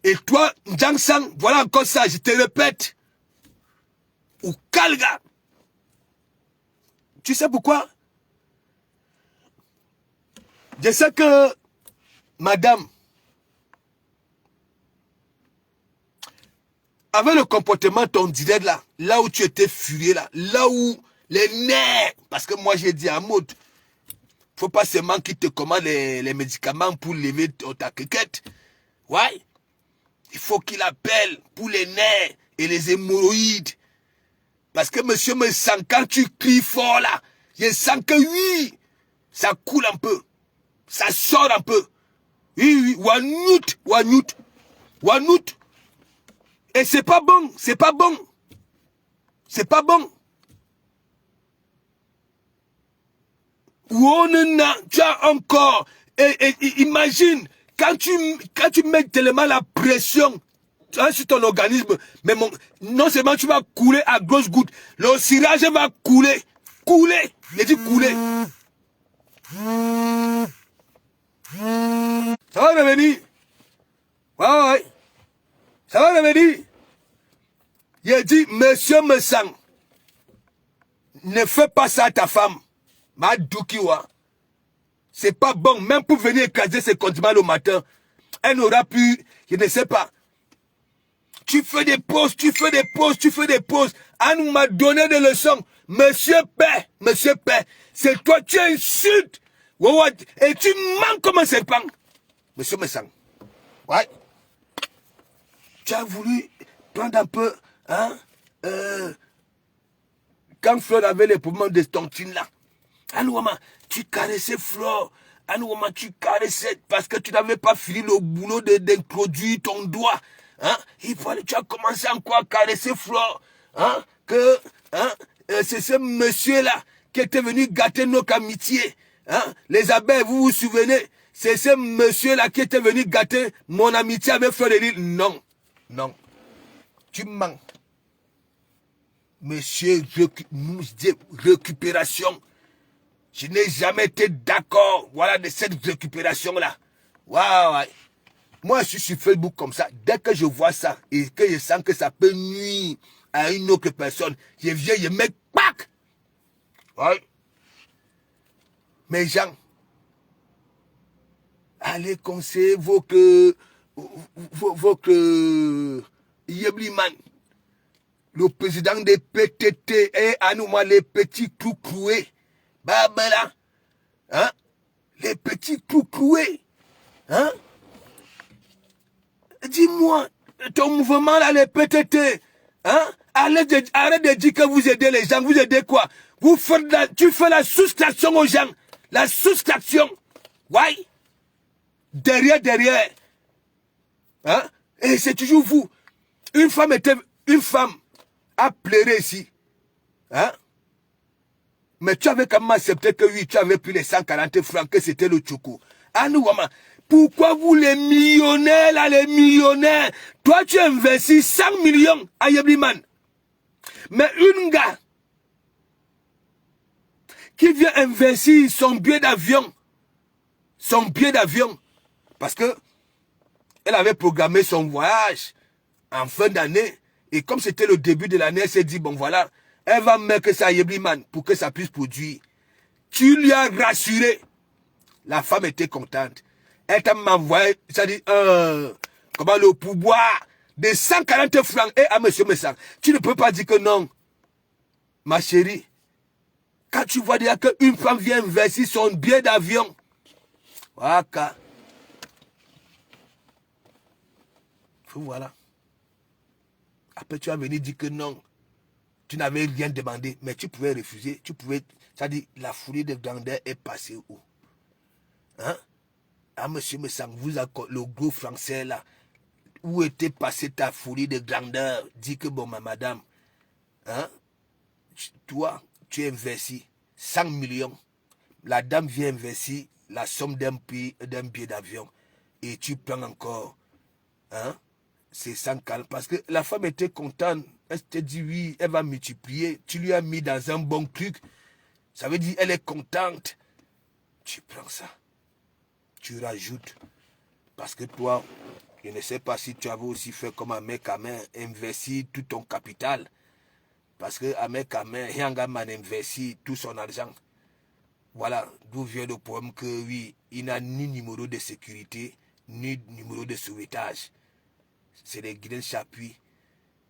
Et toi, Njangsang, voilà encore ça, je te répète. Ou Kalga. Tu sais pourquoi? Je sais que, madame, avec le comportement ton direct là où tu étais furieux là où les nerfs, parce que moi j'ai dit à Maud, faut pas seulement qu'il te commande les médicaments pour lever ta criquette. Ouais. Il faut qu'il appelle pour les nerfs et les hémorroïdes. Parce que monsieur me sent, quand tu cries fort là, je sens que oui, ça coule un peu. Ça sort un peu. Oui, Wanout. Et c'est pas bon, c'est pas bon. C'est pas bon. Tu as encore. Et imagine, quand tu mets tellement la pression sur ton organisme, mais non seulement tu vas couler à grosses gouttes, le cirage va couler. Couler. Je dis couler. Ça va revenir. Ouais. Ça va revenir. Il dit, monsieur me sent. Ne fais pas ça à ta femme. Ma doukiwa. C'est pas bon, même pour venir écraser ses condiments le matin. Elle n'aura plus, je ne sais pas. Tu fais des pauses. Anne m'a donné des leçons. Monsieur Père, c'est toi, tu insultes. Et tu mens comme un serpent. Monsieur Messang. Ouais. Tu as voulu prendre un peu, hein, quand Fleur avait les problèmes de tontine là. Anouama, tu caressais Fleur. Anouama, tu caressais parce que tu n'avais pas fini le boulot d'introduire ton doigt. Hein? Tu as commencé encore à caresser Fleur. Hein? C'est ce monsieur-là qui était venu gâter notre amitié. Hein? Les abeilles, vous vous souvenez? C'est ce monsieur-là qui était venu gâter mon amitié avec Fleur de Lille. Non. Tu mens. Monsieur, récupération. Je n'ai jamais été d'accord, voilà, de cette récupération-là. Waouh. Moi, je suis sur Facebook comme ça. Dès que je vois ça et que je sens que ça peut nuire à une autre personne, je viens, je mets pack. Ouais. Mes gens, allez conseiller votre Yebliman, le président des PTT, et à nous, les petits clous cloués. Babela, hein? Les petits clous cloués, hein? Dis-moi, ton mouvement là, les PTT, hein? Arrête de dire que vous aidez les gens, vous aidez quoi? Tu fais la soustraction aux gens, la soustraction, ouais? Derrière, hein? Et c'est toujours vous. Une femme a pleuré ici, hein? Mais tu avais quand même accepté que oui, tu avais pris les 140 francs, que c'était le tchoukou. Ah nous, maman, pourquoi vous les millionnaires, là, les millionnaires, toi tu investis 100 millions à Yebliman. Mais une gars qui vient investir son billet d'avion, parce que elle avait programmé son voyage en fin d'année, et comme c'était le début de l'année, elle s'est dit, bon voilà, elle va mettre ça à Yebliman pour que ça puisse produire. Tu lui as rassuré. La femme était contente. Elle t'a envoyé, ça dit, comment le pourboire de 140 francs. Et à monsieur Messang, tu ne peux pas dire que non. Ma chérie, quand tu vois déjà qu'une femme vient investir son billet d'avion, voilà. Après, tu vas venir dire que non. Tu n'avais rien demandé, mais tu pouvais refuser. Ça dit, la folie de grandeur est passée où? Hein? Ah, monsieur Messang, le gros français là, où était passée ta folie de grandeur? Dis que bon, madame, hein? Toi, tu investis 100 millions. La dame vient investir la somme d'un billet d'avion. Et tu prends encore, hein? C'est 140. Parce que la femme était contente. Elle te dit oui, elle va multiplier. Tu lui as mis dans un bon truc. Ça veut dire elle est contente. Tu prends ça. Tu rajoutes. Parce que toi, je ne sais pas si tu avais aussi fait comme Ahmed Kamen, investir tout ton capital. Parce que Ahmed Kamen, Yangaman investit tout son argent. Voilà d'où vient le problème que oui, il n'a ni numéro de sécurité, ni numéro de sauvetage. C'est les guides chapuis,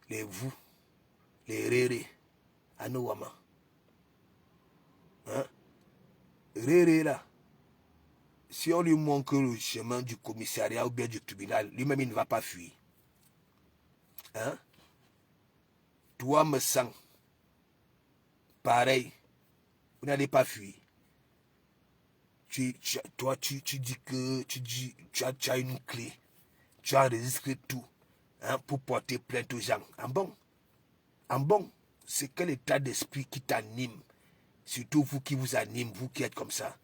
les vous, les rérés, Anouama. Hein? Réré là. Si on lui montre le chemin du commissariat ou bien du tribunal, lui-même il ne va pas fuir. Hein? Toi me sens pareil. Vous n'allez pas fuir. Toi, tu dis que tu as une clé. Tu as enregistré tout, hein, pour porter plainte aux gens. En bon, c'est quel état d'esprit qui t'anime? Surtout vous qui vous anime, vous qui êtes comme ça.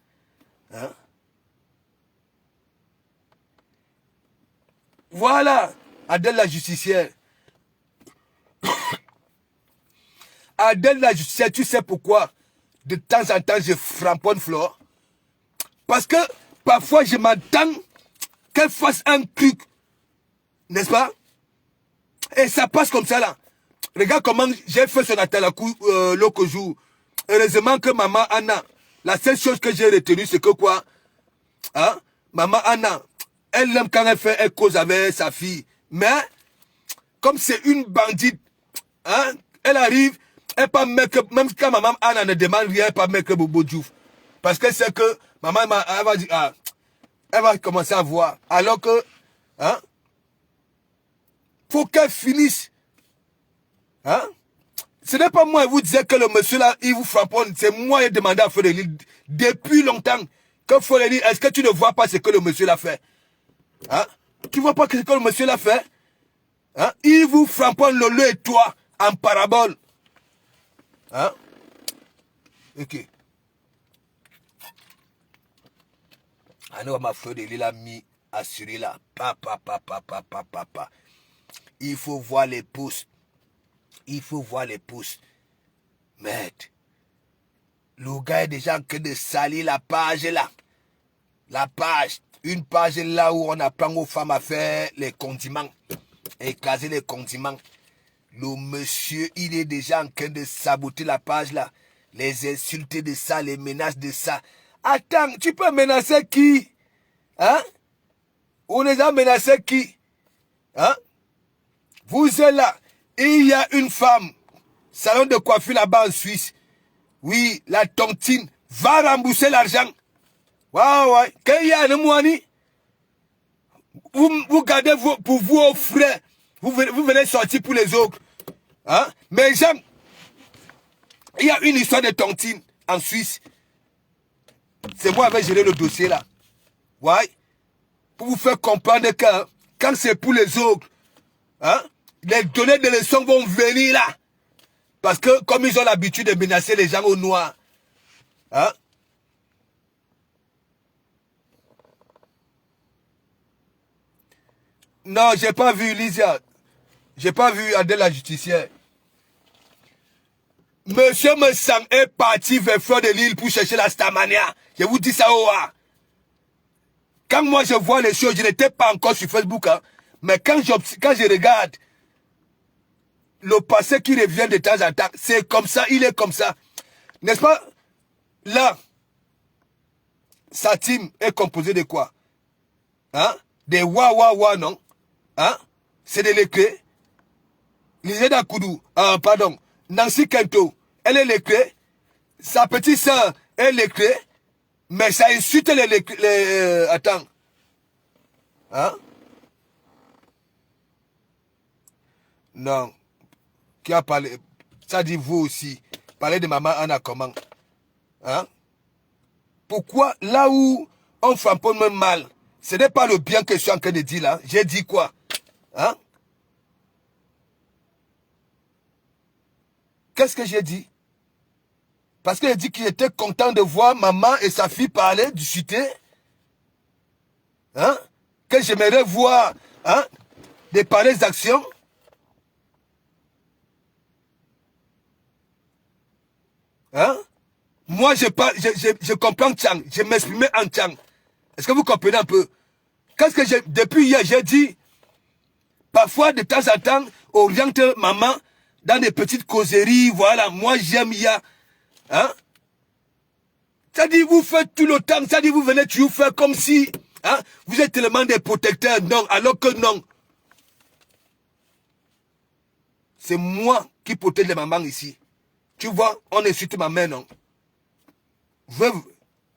Hein? Voilà, Adèle la justicière. Adèle la justicière, tu sais pourquoi de temps en temps je framponne Flore? Parce que parfois je m'attends qu'elle fasse un truc, n'est-ce pas? Et ça passe comme ça là. Regarde comment j'ai fait son attel à coup l'autre jour. Heureusement que maman Anna, la seule chose que j'ai retenue, c'est que quoi? Hein? Maman Anna, elle aime quand elle cause avec sa fille. Mais, comme c'est une bandite, hein, elle arrive, elle pas mettre, même quand maman Anna ne demande rien, elle pas mettre Bobo Diouf. Parce que c'est que maman, elle va dire, ah, elle va commencer à voir. Alors que, hein, faut qu'elle finisse. Hein? Ce n'est pas moi qui vous disais que le monsieur là, il vous frapponne. C'est moi qui ai demandé à Frédéric depuis longtemps. Que Frédéric, est-ce que tu ne vois pas ce que le monsieur l'a fait? Hein? Tu ne vois pas ce que le monsieur l'a fait? Hein? Il vous frapponne le et toi en parabole. Hein? Ok. Alors ma Frédéric l'a mis assuré là. Papa. Il faut voir les pouces. Il faut voir les pouces. Merde. Le gars est déjà en train de salir la page là. La page. Une page là où on apprend aux femmes à faire les condiments. Écraser les condiments. Le monsieur, il est déjà en train de saboter la page là. Les insulter de ça, les menaces de ça. Attends, tu peux menacer qui? Hein? On les a menacés qui? Hein? Vous êtes là. Il y a une femme, salon de coiffure là-bas en Suisse. Oui, la tontine va rembourser l'argent. Waouh, ouais. Quand il y a un moine, vous gardez pour vos frères. Vous venez sortir pour les autres. Hein? Mais gens, il y a une histoire de tontine en Suisse. C'est moi qui vais gérer le dossier là. Ouais. Pour vous faire comprendre que quand c'est pour les autres, hein, les données de leçons vont venir là. Parce que comme ils ont l'habitude de menacer les gens au noir. Hein? Non, j'ai pas vu Lysia. J'ai pas vu Adèle la justicière. Monsieur Messang est parti vers Fleur de Lille pour chercher la Starmania. Je vous dis ça au revoir. Quand moi je vois les choses, je n'étais pas encore sur Facebook. Hein, mais quand je regarde le passé qui revient de temps en temps, c'est comme ça, il est comme ça. N'est-ce pas? Là, sa team est composée de quoi? Hein? Des wa, non? Hein? C'est de l'écrit. Liseda Koudou, pardon, Nancy Kento, elle est l'écrit. Sa petite sœur est l'écrit. Mais ça insulte les attends. Hein? Non. Qui a parlé? Ça dit vous aussi. Parlez de maman Anna comment? Hein? Pourquoi là où on frappe même mal, ce n'est pas le bien que je suis en train de dire là. J'ai dit quoi? Hein? Qu'est-ce que j'ai dit? Parce qu'il a dit qu'il était content de voir maman et sa fille parler, discuter. Hein? Que j'aimerais voir, hein, des pareilles actions. Hein? Moi, je comprends Tchang. Je m'exprimais en Tchang. Est-ce que vous comprenez un peu? Qu'est-ce que j'ai... Depuis hier, j'ai dit... Parfois, de temps en temps, oriente maman dans des petites causeries. Voilà, moi, j'aime ya. Hein? Ça dit, vous faites tout le temps. Ça dit, vous venez toujours faire comme si... Hein, vous êtes tellement des protecteurs. Non, alors que non. C'est moi qui protège les mamans ici. Tu vois, on insulte ma mère, non? Veuve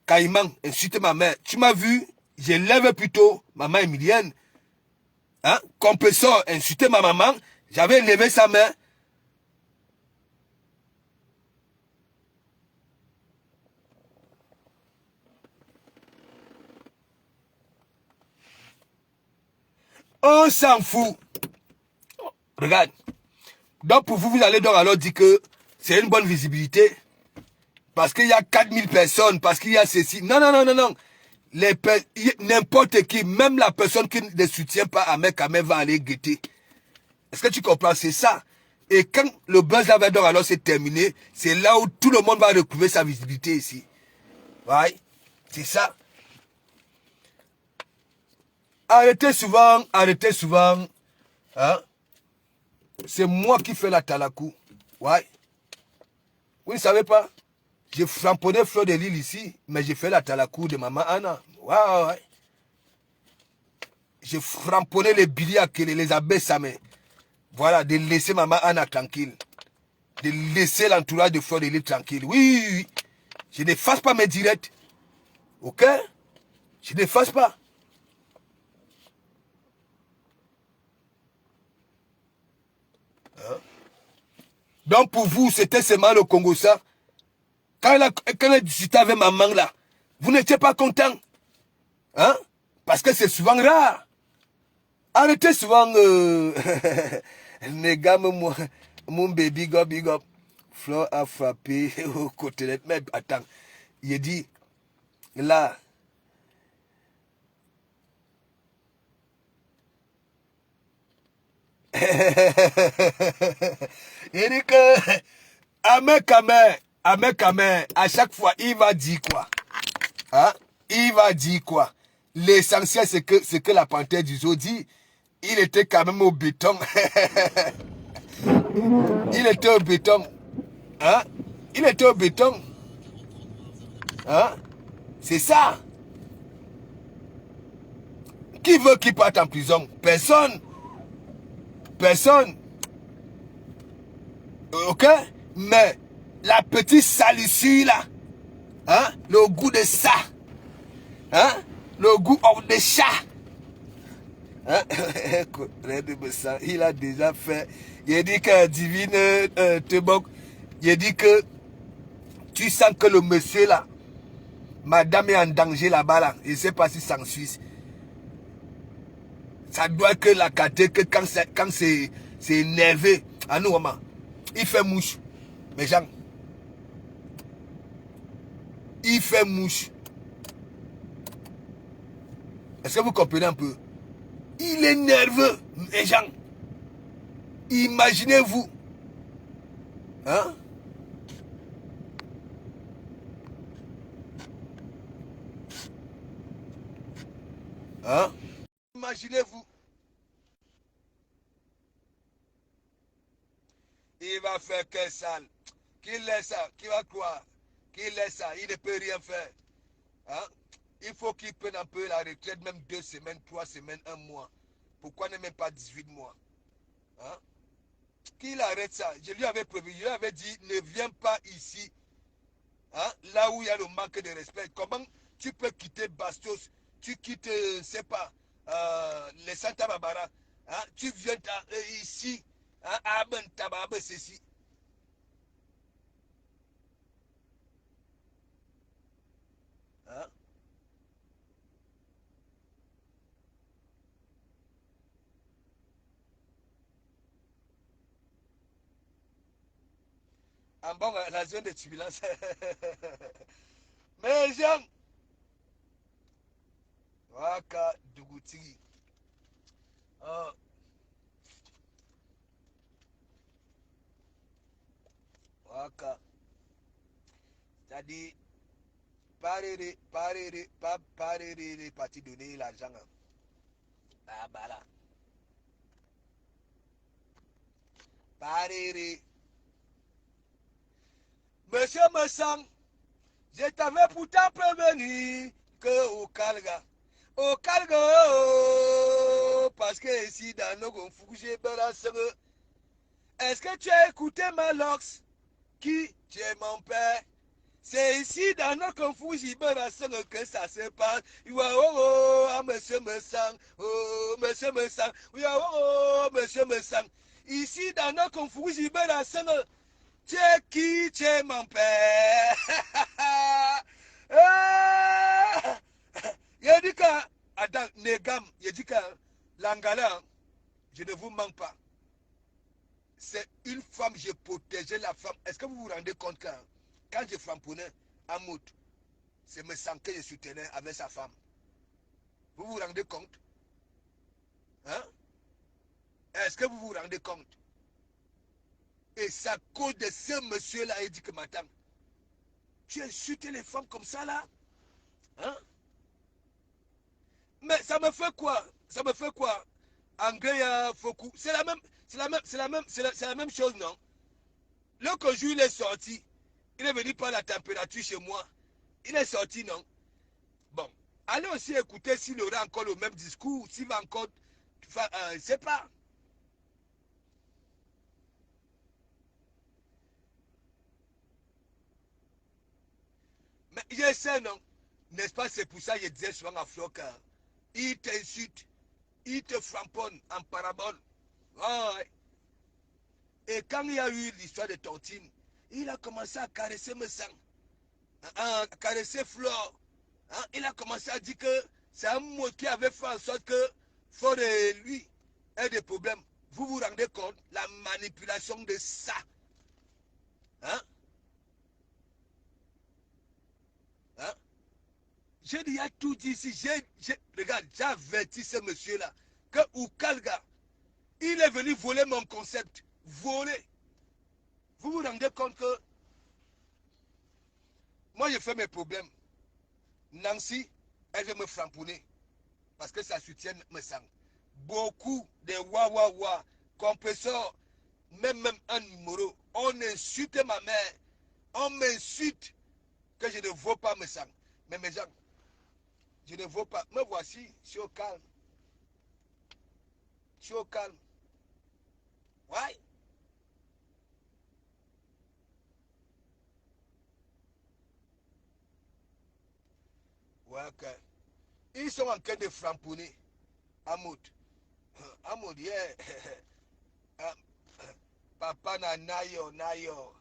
Caïman insulte ma mère. Tu m'as vu, j'élève plutôt maman Emilienne. Hein? Compresseur insulter ma maman. J'avais élevé sa mère. On s'en fout. Regarde. Donc pour vous, vous allez donc alors dire que c'est une bonne visibilité. Parce qu'il y a 4000 personnes, parce qu'il y a ceci. Non, non, non, non, non. N'importe qui, même la personne qui ne soutient pas Ahmed Kamel va aller guetter. Est-ce que tu comprends? C'est ça. Et quand le buzz là va donc alors c'est terminé, c'est là où tout le monde va retrouver sa visibilité ici. Ouais. C'est ça. Arrêtez souvent. Hein? C'est moi qui fais la talakou. Ouais. Vous ne savez pas? J'ai framponné Fleur de Lille ici, mais j'ai fait la talakou de maman Anna. Ouais, ouais, ouais. J'ai framponné les billets à les abaisse à main. Voilà, de laisser maman Anna tranquille. De laisser l'entourage de Fleur de Lille tranquille. Oui, oui, oui. Je n'efface pas mes directs. Ok? Je n'efface pas. Hein? Donc pour vous, c'était seulement le Congo ça. Quand elle a discuté avec maman là, vous n'étiez pas content. Hein? Parce que c'est souvent rare. Arrêtez souvent... les gars, mon baby, big up. Fleur a frappé au côté. Mais attends, il dit, là... il dit que... Ahmed Kamel, à chaque fois, il va dire quoi? Hein? Il va dire quoi? L'essentiel, c'est que la panthère du zoo dit, il était quand même au béton. Il était au béton. Hein? Il était au béton. Hein? C'est ça. Qui veut qu'il parte en prison? Personne. Personne. Ok? Mais la petite salissure là, hein? Le goût de ça, hein? Le goût de chat. Hein? Il a déjà fait. Il a dit que Divine Tebok, il a dit que tu sens que le monsieur là, madame est en danger là-bas là. Je ne sais pas si c'est en Suisse. Ça doit que la cater que quand c'est énervé. À nous, maman, il fait mouche. Mais Jean, il fait mouche. Est-ce que vous comprenez un peu? Il est nerveux, les gens. Imaginez-vous. Hein? Hein? Imaginez-vous. Il va faire que sale. Qu'il laisse ça, qui va croire? Qu'il laisse ça, il ne peut rien faire. Hein? Il faut qu'il prenne un peu la retraite, même 2 semaines, 3 semaines, 1 mois. Pourquoi ne même pas 18 mois? Hein? Qu'il arrête ça. Je lui avais prévu, je lui avais dit, ne viens pas ici. Hein? Là où il y a le manque de respect. Comment tu peux quitter Bastos? Tu quittes, je ne sais pas, les Santa Barbara. Hein? Tu viens ici, hein? À Tababe, ceci. Hein? En bon, la zone de turbulence. Mais Jean, Waka Dougouti. Oh, Waka. C'est-à-dire, parler, parti donner l'argent. Ah, bah là. Parler. Monsieur Messang, je t'avais pourtant prévenu que au Calga, parce que ici dans nos gonfous, j'ai est-ce que tu as écouté ma lox? Qui? Tu es mon père. C'est ici dans nos confus, que ça se passe. Monsieur Messang, oh, monsieur Messang, oh, monsieur Messang. Ici dans nos confus, tu es qui? Tu es mon père. Il dit que, attends, Negam, il dit que l'Angala, je ne vous manque pas. C'est une femme, je protégeais la femme. Est-ce que vous vous rendez compte que quand je frapponnais à Mout, c'est me sang que je soutenais avec sa femme? Vous vous rendez compte? Hein? Est-ce que vous vous rendez compte? Et c'est à cause de ce monsieur-là, il dit que madame, tu insultes les femmes comme ça là? Hein? Mais ça me fait quoi? Ça me fait quoi? Angaya Foku, c'est la même chose, non? Le conjoint, il est sorti. Il est venu par la température chez moi. Il est sorti, non? Bon. Allez aussi écouter s'il aura encore le même discours, s'il va encore. Je ne sais pas. Mais je sais, non? N'est-ce pas? C'est pour ça que je disais souvent à Floc, il t'insulte, il te framponne en parabole. Ouais. Et quand il y a eu l'histoire de Tontine, il a commencé à caresser mes sangs, à caresser Flore. Hein? Il a commencé à dire que c'est un mot qui avait fait en sorte que Ford et lui aient des problèmes. Vous vous rendez compte? La manipulation de ça. Hein? Hein? J'ai déjà tout dit ici. Regarde, j'ai averti ce monsieur-là que Oukalga, il est venu voler mon concept. Voler. Vous vous rendez compte que moi, je fais mes problèmes. Nancy, elle veut me framponner parce que ça soutient me sang. Beaucoup de wa, compresseurs, même un numéro. On insulte ma mère. On m'insulte que je ne vaux pas me sang. Mais mes gens, je ne vaux pas. Me voici, je suis au calme. Je suis au calme. Ouais. Ouais, ok. Ils sont en train de framponner. Amoud. Amoud, yeah. Papa na nayo, nayo.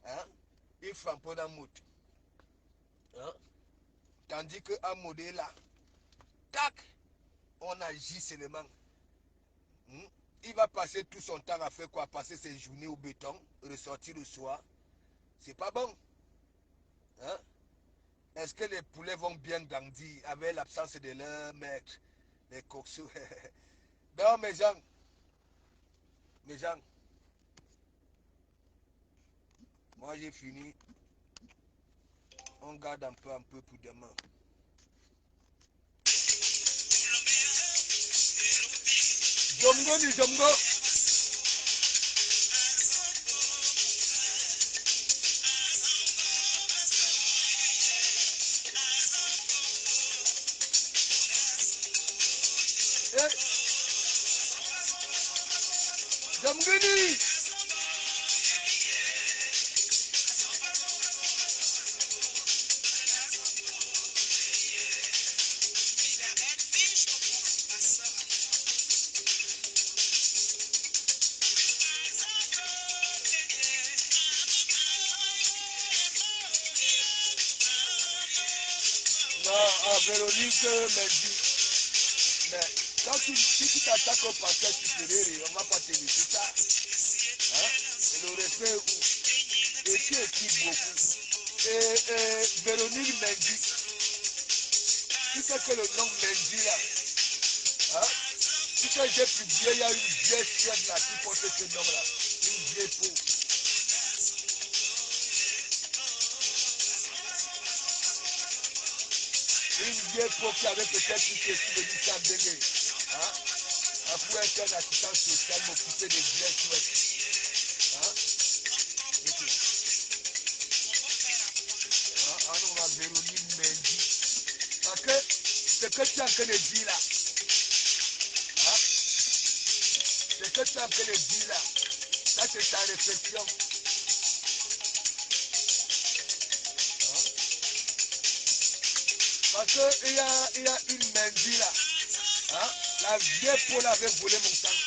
Hein? Il framponne Amoud. Hein? Tandis que Amoud est là. Tac! On agit seulement. Hmm? Il va passer tout son temps à faire quoi? Passer ses journées au béton, ressortir le soir. C'est pas bon. Hein? Est-ce que les poulets vont bien grandir avec l'absence de leur maître? Les coxos. Non, mes gens, moi j'ai fini. On garde un peu pour demain. Jomgo ni Jomgo. Eh, Jomgo ni. Non, Véronique m'a dit. Mais quand si tu t'attaques au pasteur supérieur, on ne va pas te laisser ça. Hein? Et le respect où? Et tu équipes beaucoup. Et Véronique m'a dit. Tu sais que le nom Mendy là, hein? Tu sais, j'ai publié, il y a une vieille chienne là qui porte ce nom-là. Une vieille peau. Une vieille peau qui avait peut-être tout ceci de Nissan Dengue. Hein? Après être un assistant social, m'occuper des vieilles chouettes. Hein? Hein? On va Véronique Mendy. Parce que ce que tu es en train de dire là, hein? Ce que tu es en train de dire là, ça c'est ta réflexion. Hein? Parce qu'il y a une Mendy là. Hein? La vieille peau avait volé mon sang.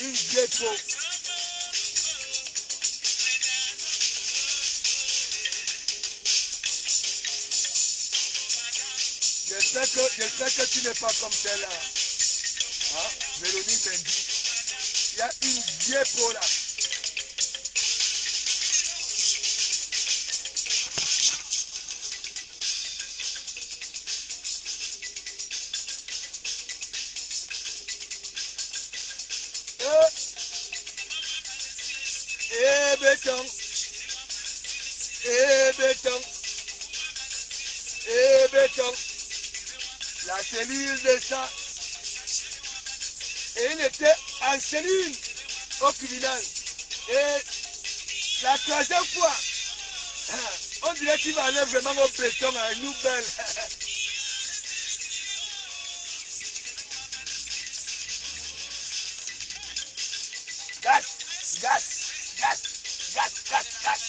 Une vieille peau. J'espère que tu n'es pas comme celle-là. Hein? Véronique Mendy. Il y a une vieille peau là. Et béton. Et béton. Et béton. La cellule de ça. Et il était en cellule au criminel. Et la troisième fois, on dirait qu'il va aller vraiment au béton à une nouvelle. Gaz, gaz, gaz, gaz, gaz, gaz,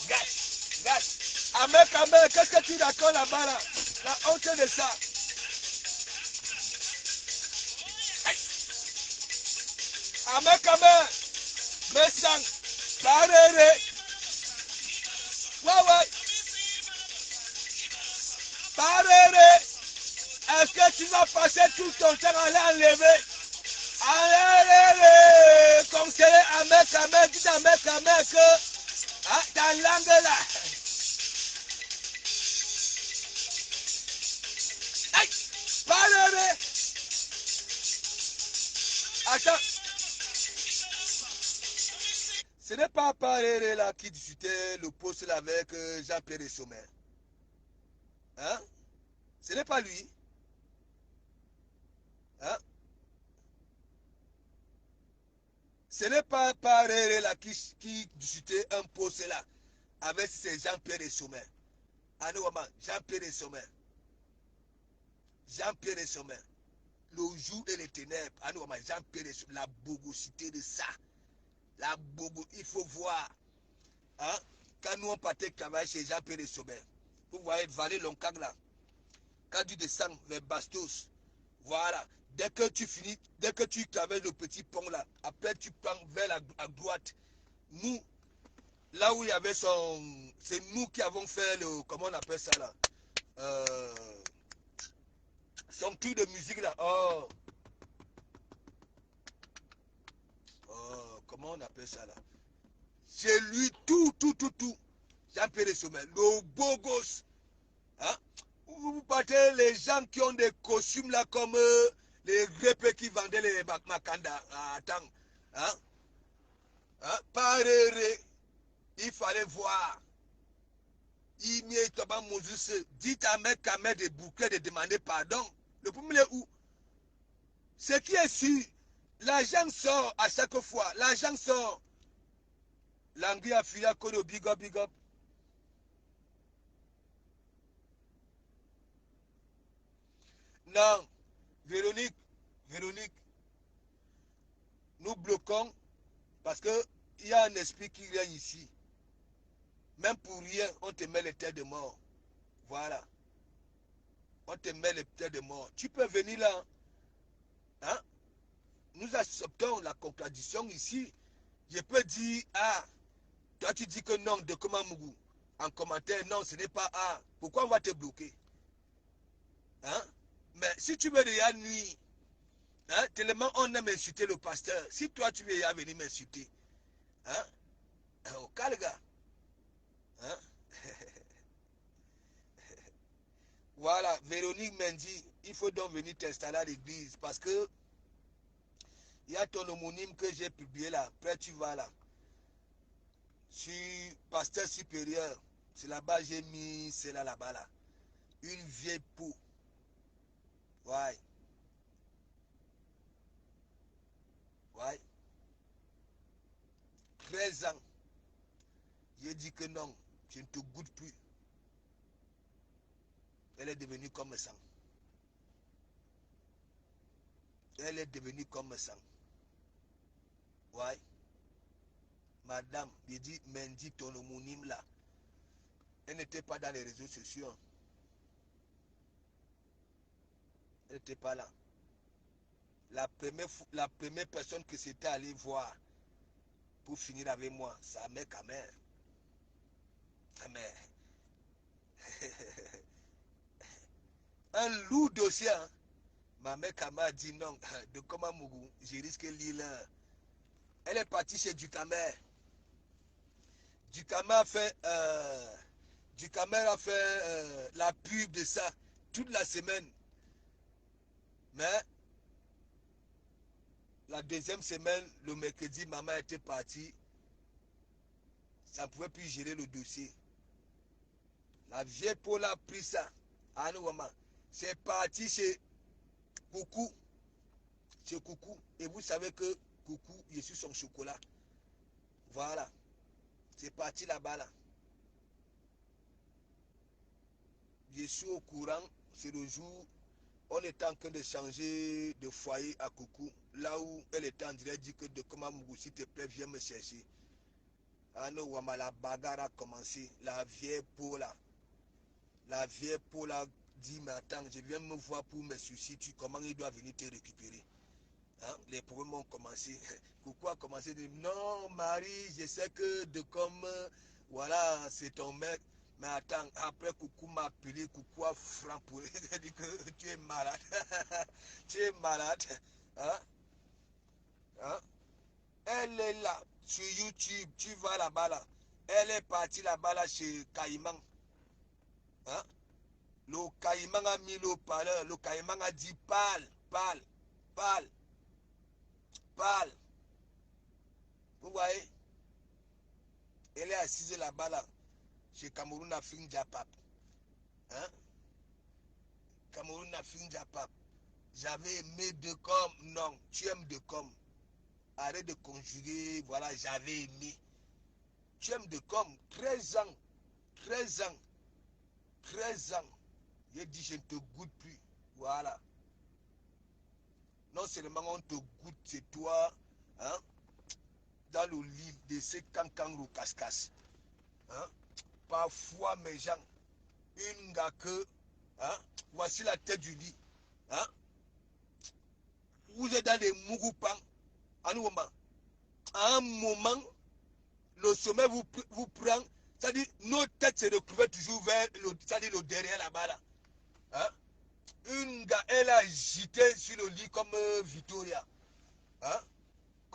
gaz, gaz. Ahmed, qu'est-ce que tu racontes là-bas là? La honte de ça. Ahmed, me sang, parere. Ouais, ouais, parere. Est-ce que tu vas passer tout ton temps à l'enlever? Allez, conseiller Ahmed, dis Ahmed que ta langue là. Aïe, parere. Attends. Ce n'est pas Parere là qui discutait le poste là avec Jean-Pierre Sommer. Hein? Ce n'est pas lui. Hein? Ce n'est pas Parere là qui discutait un poste là avec Jean-Pierre Sommer. Ah non, Jean-Pierre Sommer. Jean-Pierre Sommer. le jour et les ténèbres. À nous, Jean-Pierre, la bogosité de ça. La bogo, il faut voir. Hein? Quand nous on partait travailler chez Jean-Pierre de Saubert, vous voyez, Vallée Loncac là, quand tu descends vers Bastos, voilà, dès que tu finis, dès que tu traverses le petit pont là, après tu prends vers la droite, nous, là où il y avait son, c'est nous qui avons fait le, comment on appelle ça là, son truc de musique là, comment on appelle ça là, c'est lui, tout, Jean-Pierre Sommet, le beau gosse, hein? Vous partez les gens qui ont des costumes là comme les grépés qui vendaient les Makanda. Attends. Hein? Hein? Paréré. Il fallait voir. Il n'y a pas Moses. Dites à Mec Kamed de boucler de demander pardon. Le premier est où? Ce qui est sûr, l'argent sort à chaque fois. L'argent sort. L'anglais a filé à Kodo, big up, big up. Non, Véronique, nous bloquons parce qu'il y a un esprit qui vient ici. Même pour rien, on te met les têtes de mort. Voilà. On te met les têtes de mort. Tu peux venir là. Hein? Nous acceptons la contradiction ici. Je peux dire, ah, toi tu dis que non, de comment Mougou. En commentaire, non, ce n'est pas ah. Pourquoi on va te bloquer? Hein? Mais si tu veux déjà nuire, hein, tellement on aime insulter le pasteur. Si toi tu veux déjà venir m'insulter, hein? Au calga. Hein? Voilà, Véronique Mendy, il faut donc venir t'installer à l'église parce que il y a ton homonyme que j'ai publié là. Après, tu vas là. Sur pasteur supérieur. C'est là-bas, j'ai mis celle-là là-bas là. Une vieille peau. Ouais. Ouais. 13 ans. J'ai dit que non. Je ne te goûte plus. Elle est devenue comme ça. Elle est devenue comme ça. Ouais. Madame, j'ai dit, Mendy, ton homonyme là. Elle n'était pas dans les réseaux sociaux. Elle n'était pas là. La première personne que c'était allé voir pour finir avec moi, sa mère quand même. Mais un lourd dossier. Hein? Ma mère m'a dit non. De comment Mougou, je risque l'île. Elle est partie chez Ducamer. Ducamer a fait, la pub de ça toute la semaine. Mais la deuxième semaine, le mercredi, maman était partie. Ça ne pouvait plus gérer le dossier. La vieille Paul a pris ça. À nous, maman. C'est parti chez Coucou. Chez Coucou. Et vous savez que Coucou, je suis son chocolat. Voilà. C'est parti là-bas là. Je suis au courant. C'est le jour. On était en train de changer de foyer à Coucou. Là où elle était en direct, dit que de comment Mougou, s'il te plaît, viens me chercher. Ah non, Wama, la bagarre a commencé. La vieille peau là. La vieille peau là dit, mais attends, je viens me voir pour me susciter. Comment il doit venir te récupérer? Hein? Les problèmes ont commencé. Coucou a commencé à dire, non, Marie, je sais que de comme, voilà, c'est ton mec. Mais attends, après Coucou m'a appelé, Coucou a frappé. Il a dit que tu es malade. Tu es malade. Hein? Hein? Elle est là, sur YouTube, tu vas là-bas là. Elle est partie là-bas là chez Caïman. Hein? Le Caïman a mis le parleur. Le Caïman a dit, parle, parle, parle, parle. Vous voyez? Elle est assise là-bas là, chez Cameroun Afrique Japap. Hein? Cameroun Afrique Japap. J'avais aimé de comme. Non, tu aimes de comme. Arrête de conjuguer. Voilà, j'avais aimé. Tu aimes de comme. 13 ans. 13 ans. 13 ans. J'ai dit, je ne te goûte plus. Voilà. non seulement on te goûte, c'est toi, hein, dans le lit de ces cancans casse-casse. Hein? Parfois, mes gens, une gars que, hein, voici la tête du lit. Hein? Vous êtes dans les mougoupan. À un moment, le sommet vous prend. C'est-à-dire, nos têtes se recouvrent toujours vers le derrière là-bas. Là. Hein? Une gars, elle a agité sur le lit comme Victoria. Hein?